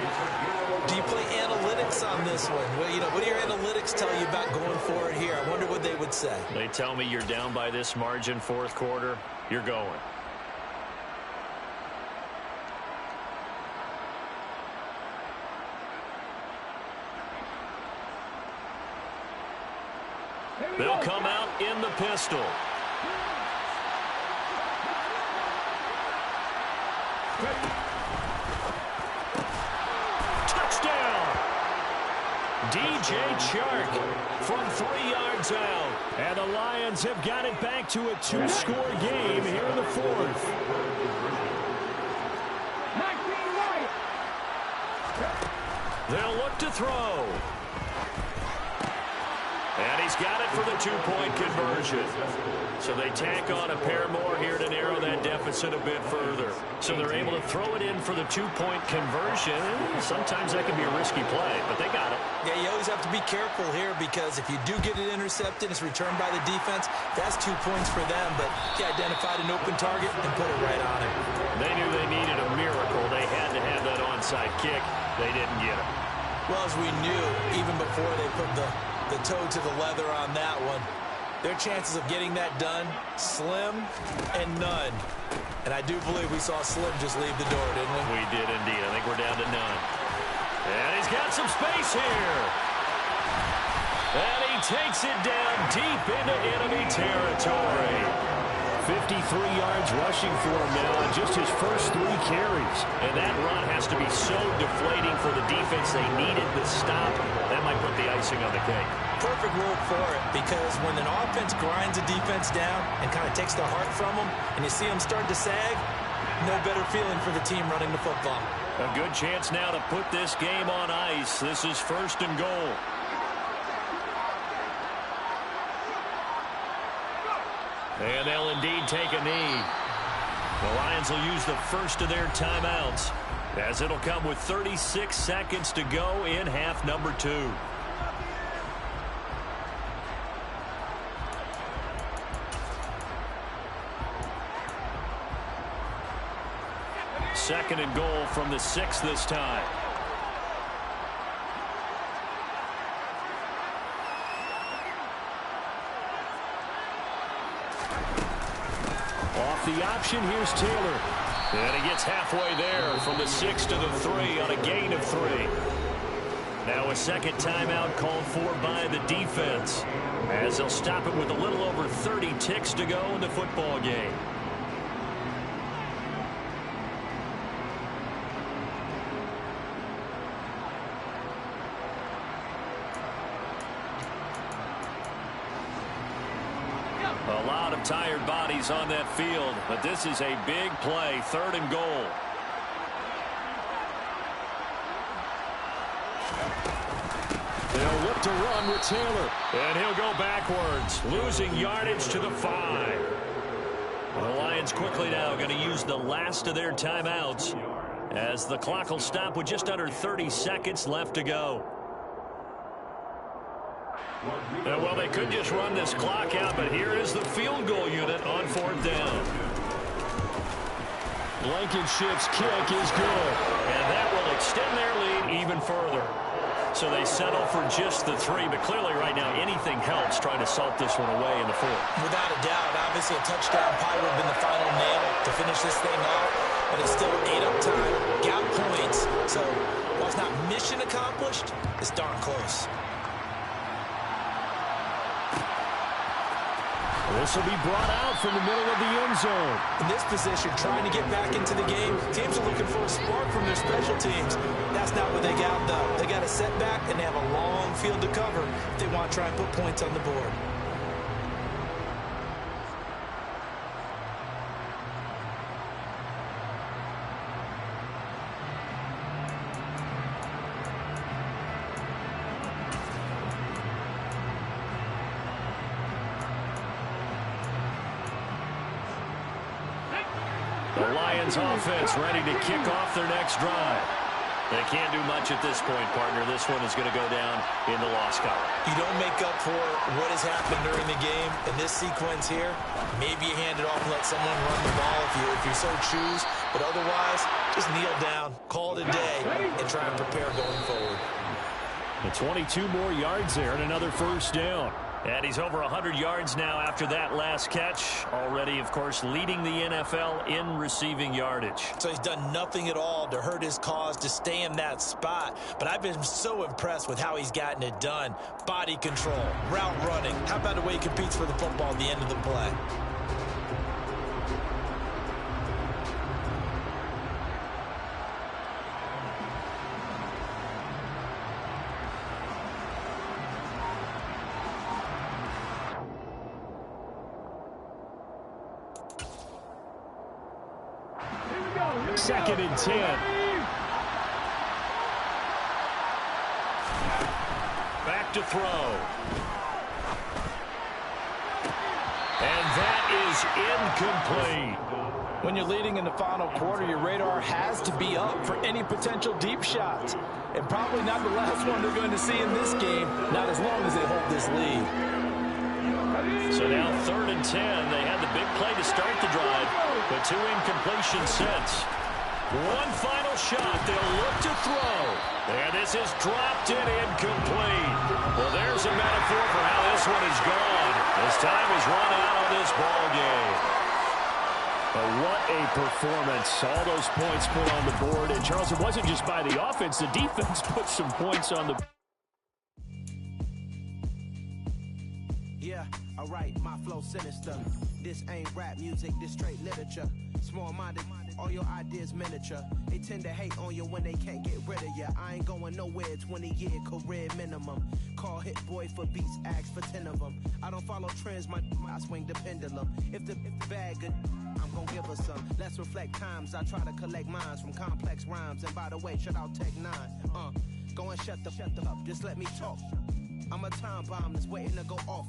Do you play analytics on this one? Well, what do your analytics tell you about going for it here? I wonder what they would say. They tell me you're down by this margin, 4th quarter. You're going. They'll come out in the pistol. Touchdown! DJ Chark from 3 yards out. And the Lions have got it back to a 2-score game here in the 4th. They'll look to throw. And he's got it for the 2-point conversion. So they tack on a pair more here to narrow that deficit a bit further. So they're able to throw it in for the 2-point conversion. Sometimes that can be a risky play, but they got it. Yeah, you always have to be careful here because if you do get it intercepted, it's returned by the defense, that's 2 points for them. But he identified an open target and put it right on him. They knew they needed a miracle. They had to have that onside kick. They didn't get it. Well, as we knew, even before they put the toe to the leather on that one, their chances of getting that done, slim and none. And I do believe we saw Slim just leave the door, didn't we? We did indeed. I think we're down to none. And he's got some space here. And he takes it down deep into enemy territory. 53 yards rushing for him now on just his first 3 carries. And that run has to be so deflating for the defense. They needed the stop. That might put the icing on the cake. Perfect word for it, because when an offense grinds a defense down and kind of takes the heart from them, and you see them start to sag, no better feeling for the team running the football. A good chance now to put this game on ice. This is 1st and goal. And they'll indeed take a knee. The Lions will use the first of their timeouts, as it'll come with 36 seconds to go in half number 2. Second and goal from the 6 this time. Off the option, here's Taylor. And he gets halfway there from the 6 to the 3 on a gain of 3. Now a second timeout called for by the defense, as they'll stop it with a little over 30 ticks to go in the football game. A lot of tired bodies on that field, but this is a big play, 3rd and goal. They'll look to run with Taylor. And he'll go backwards, losing yardage to the 5. The Lions quickly now going to use the last of their timeouts as the clock will stop with just under 30 seconds left to go. Well, they could just run this clock out, but here is the field goal unit on 4th down. Blankenship's kick is good. And that will extend their lead even further. So they settle for just the 3, but clearly right now anything helps trying to salt this one away in the 4th. Without a doubt, obviously a touchdown probably would have been the final nail to finish this thing off, but it's still 8 up time, got points. So while it's not mission accomplished, it's darn close. This will be brought out from the middle of the end zone. In this position, trying to get back into the game, teams are looking for a spark from their special teams. That's not what they got, though. They got a setback, and they have a long field to cover if they want to try and put points on the board. The Lions offense ready to kick off their next drive. They can't do much at this point, partner. This one is going to go down in the loss column. You don't make up for what has happened during the game. In this sequence here, maybe you hand it off and let someone run the ball if you so choose. But otherwise, just kneel down, call it a day, and try and prepare going forward. The 22 more yards there and another 1st down. And he's over 100 yards now after that last catch. Already, of course, leading the NFL in receiving yardage. So he's done nothing at all to hurt his cause, to stay in that spot. But I've been so impressed with how he's gotten it done. Body control, route running. How about the way he competes for the football at the end of the play? Second and 10. Back to throw. And that is incomplete. When you're leading in the final quarter, your radar has to be up for any potential deep shots. And probably not the last one they're going to see in this game, not as long as they hold this lead. So now 3rd and 10. They had the big play to start the drive, but 2 incompletions since. One final shot. They'll look to throw. And this is dropped in incomplete. Well, there's a metaphor for how this one is gone. As time is run out on this ball game. But what a performance. All those points put on the board. And, Charles, it wasn't just by the offense. The defense put some points on the board. Yeah, alright, my flow sinister. This ain't rap music, this straight literature. Small-minded, all your ideas miniature. They tend to hate on you when they can't get rid of you. I ain't going nowhere, 20-year career minimum. Call Hit Boy for beats, ask for 10 of them. I don't follow trends, I swing the pendulum. If the bag good, I'm gonna give her some. Let's reflect times, I try to collect minds from complex rhymes. And by the way, shout out Tech 9. Go and shut the up, just let me talk. I'm a time bomb that's waiting to go off.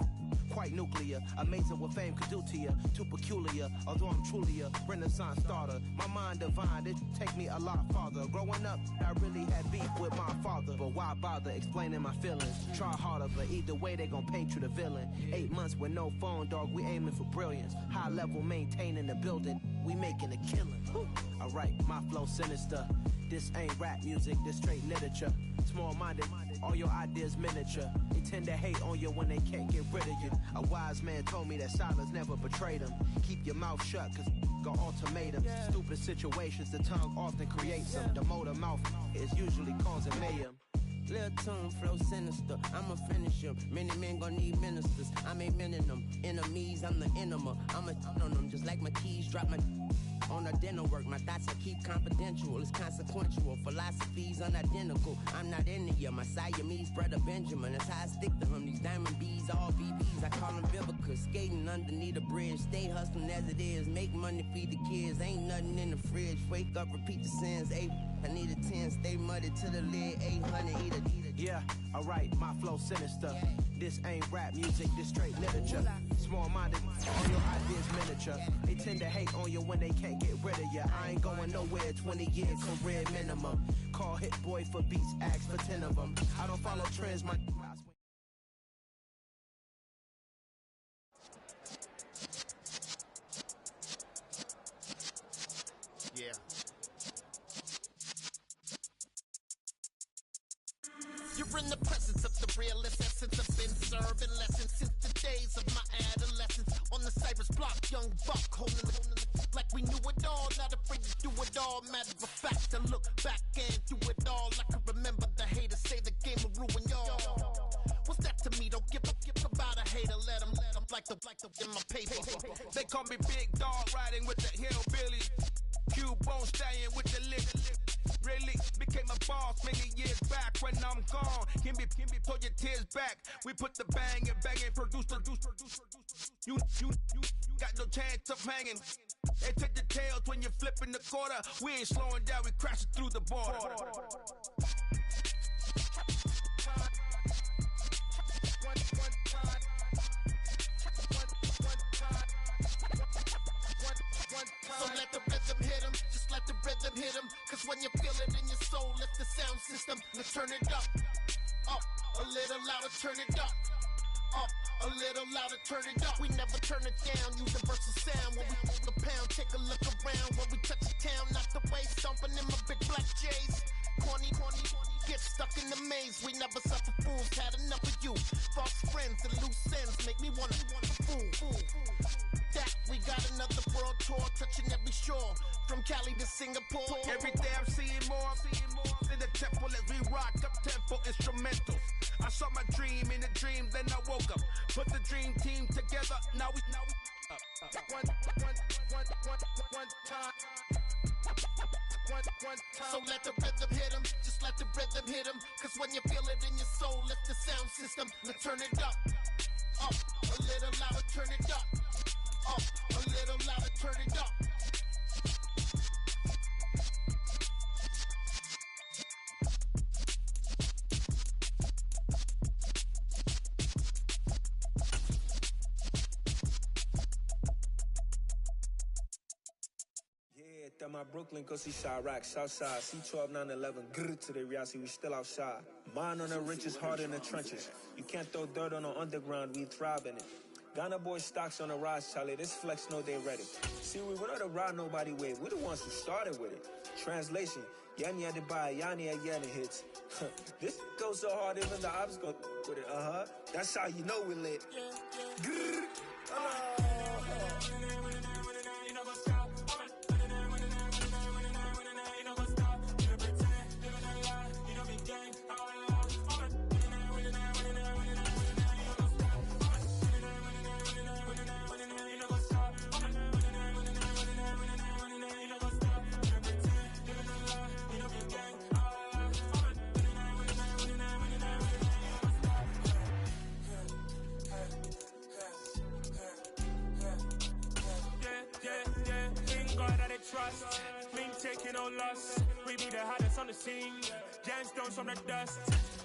Quite nuclear, amazing what fame could do to you. Too peculiar, although I'm truly a renaissance starter. My mind divine, it take me a lot farther. Growing up, I really had beef with my father. But why bother explaining my feelings? Try harder, but either way they gon' paint you the villain. 8 months with no phone, dog, we aiming for brilliance. High level maintaining the building, we making a killing. Alright, my flow sinister. This ain't rap music, this straight literature. Small-minded, all your ideas miniature. They tend to hate on you when they can't get rid of you. A wise man told me that silence never betrayed him. Keep your mouth shut, cause got ultimatums. Stupid situations, the tongue often creates them. The motor mouth is usually causing mayhem. Lil' tune, flow sinister, I'ma finish him. Many men gon' need ministers, I'm a men in them. Enemies, I'm the enema. I'm on them, just like my keys, drop my on a dinner work. My thoughts I keep confidential, it's consequential. Philosophies unidentical, I'm not into you. My Siamese brother Benjamin, that's how I stick to him. These diamonds them bees, all BBs, I call them Vivica. Skating underneath the bridge, stay hustling as it is. Make money, feed the kids, ain't nothing in the fridge. Wake up, repeat the sins, I need a 10, stay muddy to the lid, 800, eat a. Yeah, alright, my flow sinister. This ain't rap music, this straight literature. Small-minded, all your ideas miniature. They tend to hate on you when they can't get rid of you. I ain't going nowhere, 20-year career minimum. Call Hit Boy for beats, ask for 10 of them. I don't follow trends, my... Yeah. You're in the presence of the realest essence. I've been serving lessons since the days of my adolescence. On the Cypress block, young buck holding like we knew it all. Not afraid to do it all. Matter of fact, I look back and do it all. I can remember the haters say the game will ruin y'all. What's that to me? Don't give about a hater. Let them like the in my paper. They call me Big Dog, riding with the hillbillies. Q-Bone stallion with the lick. Really became a boss many years back. When I'm gone, can be pull your tears back. We put the bang and produce. You got no chance of hanging. They take the tails when you're flipping the quarter. We ain't slowing down, we crashing through the border. So let the rhythm hit him, just let the rhythm hit him. Cause when you feel it in your soul, lift the sound system, let's turn it up. Up, a little louder, turn it up. Up, a little louder, turn it up. We never turn it down, universal sound. When we move the pound, take a look around. When we touch the town, not the way, stomping in my big black J's. Corny, get stuck in the maze. We never suffer fools, had enough of you. False friends and loose ends make me wanna fool. That we got another world tour, touching every shore, from Cali to Singapore. Every day I'm seeing more in the temple as we rock up tempo instrumentals. I saw my dream in a dream, then I woke up. Put the dream team together, now we one time. So let the rhythm hit him, just let the rhythm hit him. Cause when you feel it in your soul, lift the sound system, let's turn it up. Up, a little louder, turn it up. Up, a little louder, turn it up. At my Brooklyn, go see Chirac, Southside, C12, 911, grrr to the reality, we still outside. Mine on the richest, heart in the trenches. You can't throw dirt on the underground, we thrive in it. Ghana boy stocks on the rise, Charlie, this flex know they ready. See, we were not to ride nobody with, we're the ones who started with it. Translation, Yani had to buy, Yani had Yanni hits. This goes so hard, even the ops go with it, That's how you know we lit. Grrr, trust, clean taking no loss. We be the hottest on the scene. Gemstones from the dust.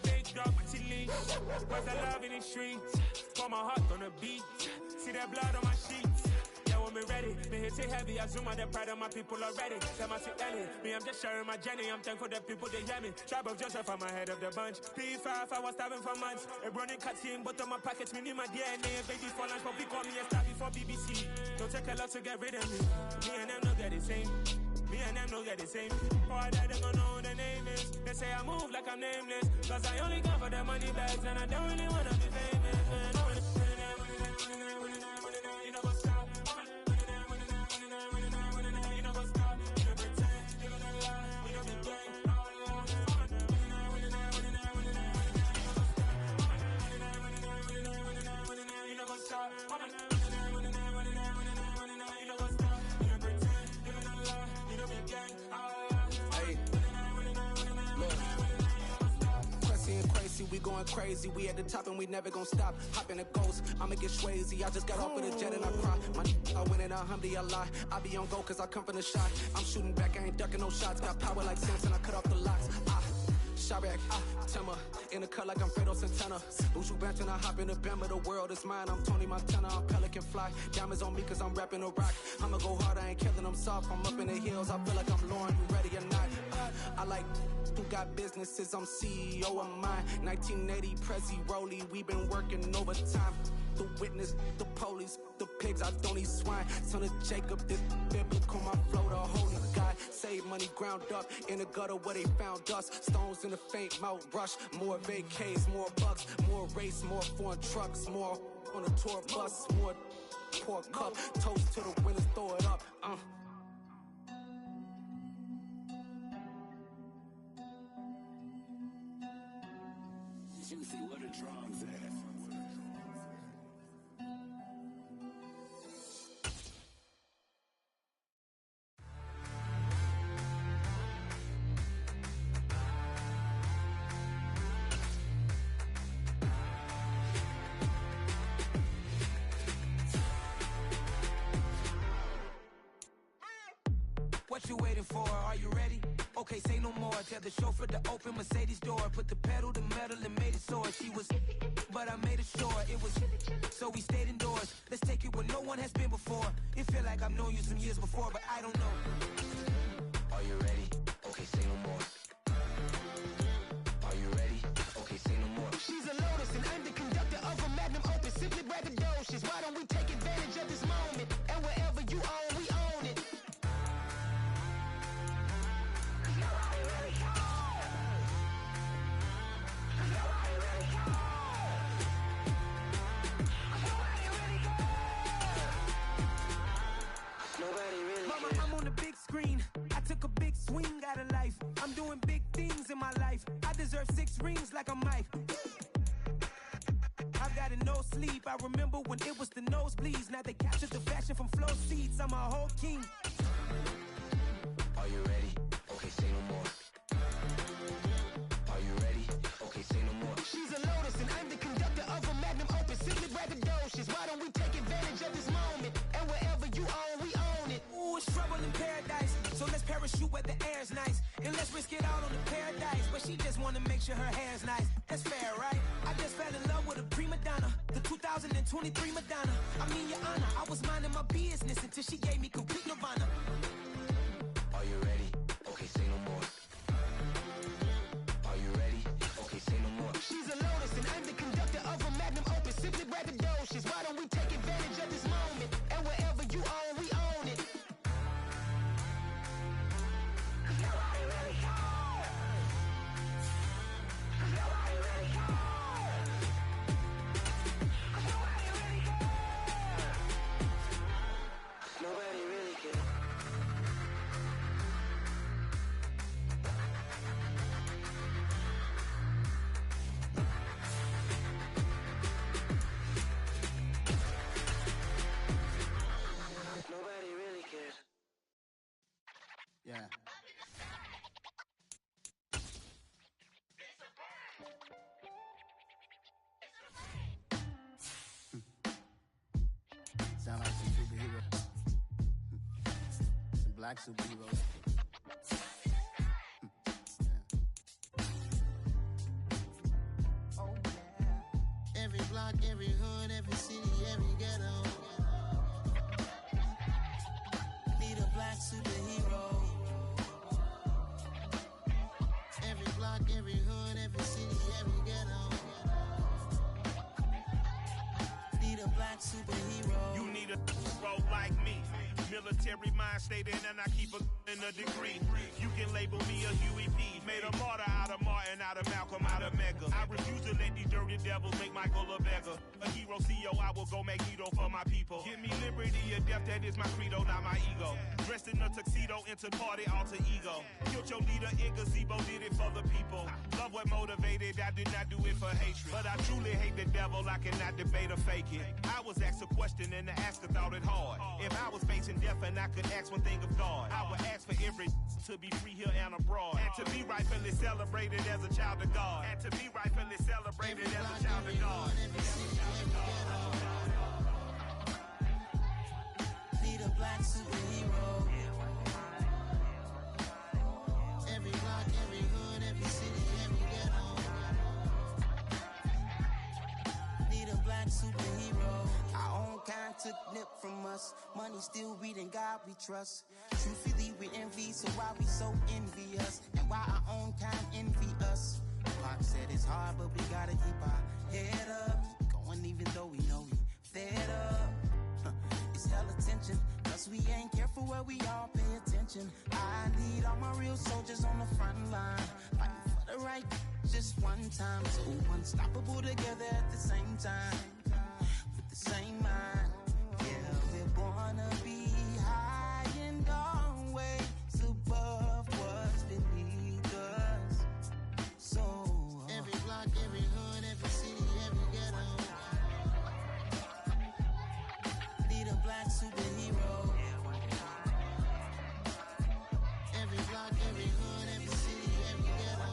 Big dog with leash. Where's the love in the streets? Pour my heart on the beat. See that blood on my sheets. Yeah, when we ready, me hit it heavy. I zoom out the pride of my people already. Tell my sweet Ellie, me I'm just sharing my journey. I'm thankful that people they hear me. Tribe of Joseph, I'm ahead of the bunch. P5, I was starving for months. A running cut team, but on my pockets, me need my DNA. Baby for lunch, but we call me a star before BBC. Don't take a lot to get rid of me. Me and them no get the same. Me and them no get the same. Boy, that they gonna know who the name is. They say I move like I'm nameless. Cause I only come for the money bags and I don't really wanna be famous, man. we gon' going crazy. We at the top and we never gonna stop. Hop in a ghost, I'ma get Swayze. I just got off of the jet and I cry. I win in a Humvee, I lie. I be on go cause I come from the shot. I'm shooting back, I ain't ducking no shots. Got power like Samson, I cut off the locks. Shabak, Timmer, in the cut like I'm Fredo Santana. Buju Banton, I hop in the Bama, the world is mine. I'm Tony Montana, I'm Pelican Fly. Diamonds on me cause I'm rapping a rock. I'ma go hard, I ain't killing them soft. I'm up in the hills, I feel like I'm Lauren, you ready or not? I like who got businesses, I'm CEO of mine. 1980 Prezi Rolly, we been working overtime. The witness, the police, the pigs, I don't eat swine. Son of Jacob, this biblical, my flow, the holy God. Save money ground up in the gutter where they found us. Stones in the faint mouth rush. More vacays, more bucks, more race, more foreign trucks, more on a tour bus, more pour cup. Toast to the winners, throw it up. Juicy, where the drums at? What you waiting for? Are you ready? Okay, say no more. Tell the chauffeur to open Mercedes door. Put the pedal to metal and made it soar. She was, but I made it sure it was. So we stayed indoors. Let's take it where no one has been before. It feel like I've known you some years before, but I don't know. Are you ready? Okay, say no more. Are you ready? Okay, say no more. She's a Lotus and I'm the conductor of a Magnum Opus. Simply braggadocious. Why don't we take advantage of this moment? And wherever you own, we own it. I took a big swing out of life. I'm doing big things in my life. I deserve 6 rings like a Mike. I've got no sleep. I remember when it was the nosebleeds. Now they captured the fashion from flow seats. I'm a whole king. Are you ready? Okay, say no more. Are you ready? Okay, say no more. She's a Lotus and I'm the conductor of a Magnum Opus. Simply braggadocious. Why don't we take advantage of this moment? And wherever you own, we own it. Ooh, it's trouble in paradise. So let's parachute where the air's nice. And let's risk it out on the paradise. But she just wanna make sure her hair's nice. That's fair, right? I just fell in love with a prima donna. The 2023 Madonna. I mean, your honor, I was minding my business until she gave me complete nirvana. Are you ready? Okay, say no more. Are you ready? Okay, say no more. She's a Lotus and I'm the conductor of a Magnum Opus. Simply braggadocious. Why don't we take advantage of this moment? And wherever you own, we own it. Nobody really cares. Nobody really cares. Yeah. Sound like some superheroes. Some black superheroes. Oh yeah. Every block, every hood, every city, every ghetto. Need a black superhero. Every block, every hood, every city, every ghetto. Need a black superhero. You need a hero like me. Military mind state in and I keep in a degree. You can label me a Huey P. Made a martyr out of Martin, out of Malcolm, out of Mega. I refuse to let these dirty devils make Michael a beggar. A hero hero CEO, I will go Magneto for my people. Give me liberty or death, that is my credo, not my ego. Dressed in a tuxedo, into party, alter ego. Killed your leader in gazebo, did it for the people. Love what motivated, I did not do it for hatred. But I truly hate the devil, I cannot debate or fake it. I was asked a question and the asker thought it hard. If I was facing death and I could ask one thing of God, I would ask for every to be free here and abroad. And to be rightfully celebrated as a child of God. And to be rightfully celebrated as a child of God. Be the black superhero. Every block, every hood, every city, every ghetto. Be the black superhero. Our own kind took nip from us. Money still reading God we trust. Truthfully we envy, so why we so envious? And why our own kind envy us? Pac said it's hard, but we gotta keep our head up. Going even though we know we fed up. It's hell attention, cause we ain't careful where we all pay attention. I need all my real soldiers on the front line, fighting for the right just one time. So unstoppable together at the same time, with the same mind. Yeah, we're born to be high and always above what's beneath us. So every block, every hood, every city, every ghetto. Need a black superhero. Every block, every hood, every city, every ghetto.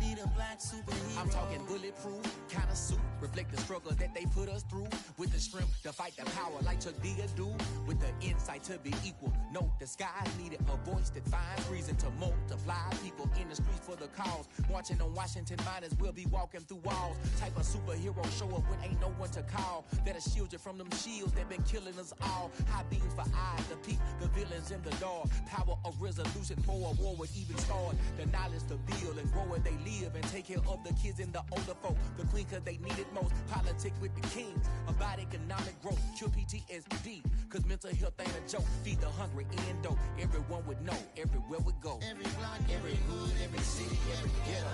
Need a black superhero. I'm talking bulletproof kind of suit, reflect the struggle that they put us through. With the strength to fight the power like Chuck D do. With the insight to be equal. Note the skies needed a voice that finds reason to multiply. People in the streets for the cause. Marching on Washington, might as well be walking through walls. Type of superhero show up when ain't no one to call. That'll shield you from them shields that been killing us all. High beams for eyes to peep the villains in the dark. Power of resolution for a war would even start. The knowledge to build and grow where they live and take care of the kids and the older folk. The queen cause they need it most. Politic with the kings about economic growth. Cure PTSD cause mental health ain't a joke. Feed the hungry and dope. Everyone would know everywhere we go. Every block, every hood, every city, every ghetto.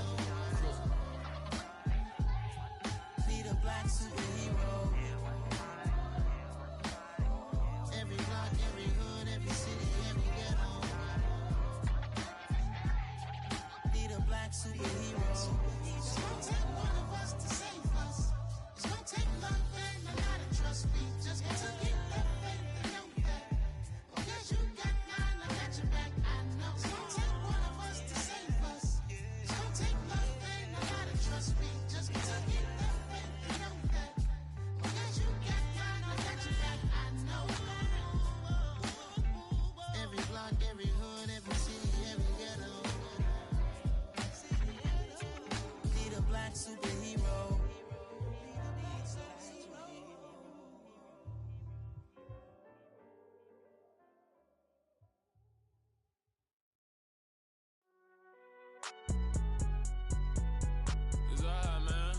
Need a black superhero. Every block, every hood, every city, every ghetto. Need a black superhero. It's gonna take one of us to save us. It's gonna take love and a lot of trust. We just got to get that faith and know that. Because you got mine, I got your back. I know. It's gonna take one of us to save us. It's gonna take love and a lot of trust. We just got to get that faith and know that. Because you got mine, I got your back. I know. Every block, every hood, every city, every ghetto. Need a black superhero. It's alright, man.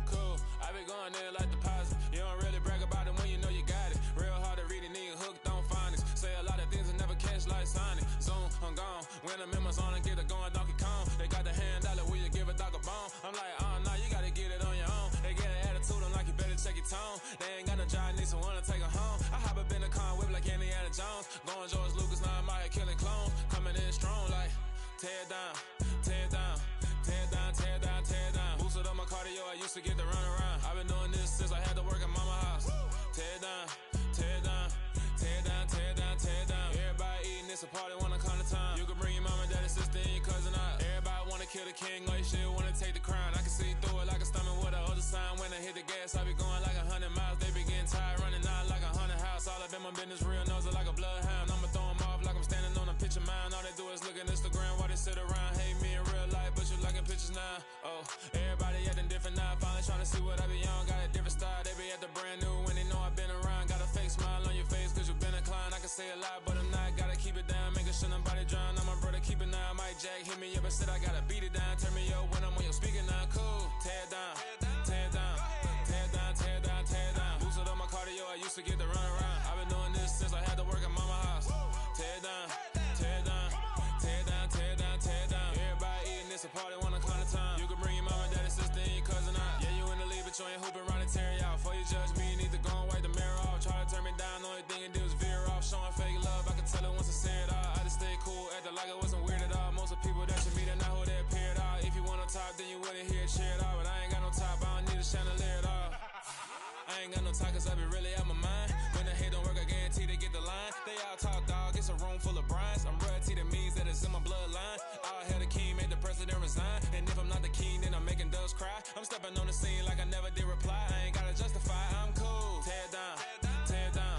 Cool. I be going there like deposit. You don't really brag about it when you know you got it. Real hard to read a nigga hooked on phonics. Say a lot of things and never catch like Sonic. Zoom, I'm gone. When I'm in my zone and get it going Donkey Kong. They got the hand dollar, will you give a dog a bone? I'm like, oh no, you gotta get it on your own. They get an attitude, I'm like, you better check your tone. They ain't got no job, need someone to take her home. I hop up in the car, whip like Indiana Jones. Going George Lucas, now I'm out here killing clones. Coming in strong like, tear down, tear down, tear down, tear down, tear down. Boosted up my cardio, I used to get to run around. I've been doing this since I had to work at mama house. Tear down, tear down, tear down, tear down, tear down. Everybody eating, it's a party, wanna come to time. You can bring your mama, daddy, sister, and your cousin out. Everybody wanna kill the king, or you shit wanna take the crown. I can see through it like a stomach with a other sign. When I hit the gas, I be going like 100 miles. They be getting tired, running out like 100 house. All up in my business, real nose like a bloodhound. I'ma throw 'em off like I'm standing on a picture mound. All they do is look at Instagram while they sit around. Hate me in real life, but you liking pictures now. Oh, everybody acting different now. Finally trying to see what I be on. Got a different style, they be at the brand new when they know I've been around. Got a fake smile on your face cause you been inclined. I can say a lot, but I'm not. Gotta keep it down, making sure nobody drown. I'm my brother, keep it now. Mike Jack hit me up and said I gotta beat it down. Turn me up when I'm on your speaker now. Cool, tear down, tear down, tear down, tear down, tear down. Boosted up my cardio, I used to get to run around. I've been doing this since I had to work at mama house. Tear down, tear down, tear down, tear down, tear down. Everybody eating this apart. side, cause I be really out my mind. When the hate don't work, I guarantee they get the line. They all talk, dog, it's a room full of brines. I'm royalty, that means that it's in my bloodline. All hell the king, made the president resign. And if I'm not the king, then I'm making doves cry. I'm stepping on the scene like I never did reply. I ain't gotta justify, I'm cool. Tear down, tear down,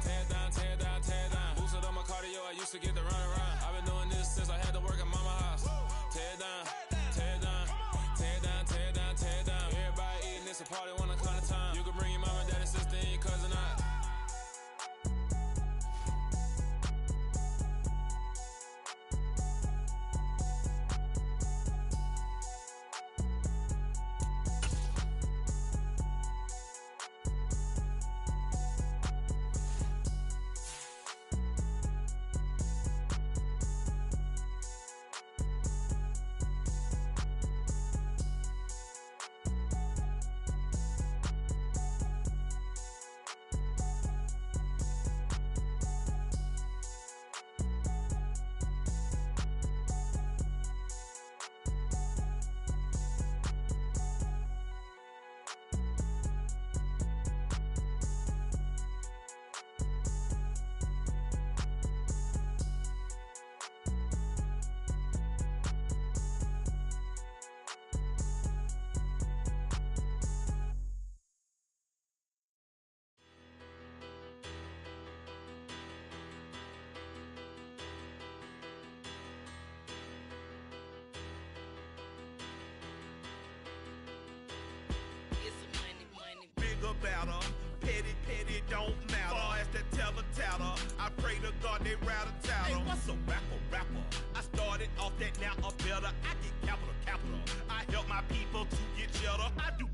tear down, tear down, tear down. Boosted on my cardio, I used to get the run around. I've been doing this since I had to work at mama house. Tear down, tear down, tear down, tear down, tear down. Everybody eating, it's a party, one kind of time. You can bring your mama, daddy, sister, and your cousin out. Better, petty, don't matter. Far as the teller tatter, I pray to God they rattle tattle. Hey, what's a rapper? I started off that, now I'm better. I get capital. I help my people to get cheddar. I do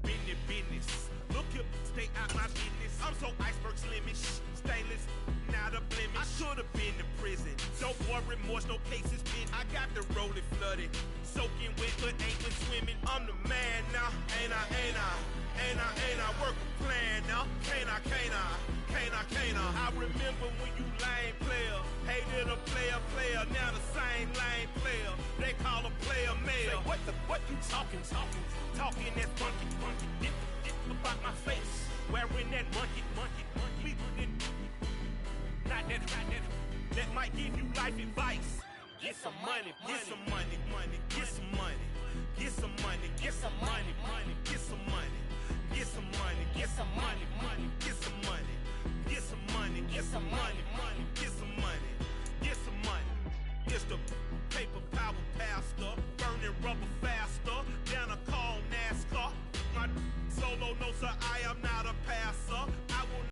business. Look here, stay out my business. I'm so iceberg slimish, stainless, not a blemish. I should've been to prison. No more remorse, no cases pinned. I got the rolling flooded, soaking wet, but ain't been swimming. I'm the man now, ain't I work a plan now. Can't I? I remember when you lame player, hated a player, now the same lame player. They call a player mayor. Say, what you talking that funky, dip about my face, wearing that monkey. We didn't, not that might give you life advice. Get some money, get some money, get some money, get some money, get some money, get some money. Get some money, get some money, get some money, get some money, get some money,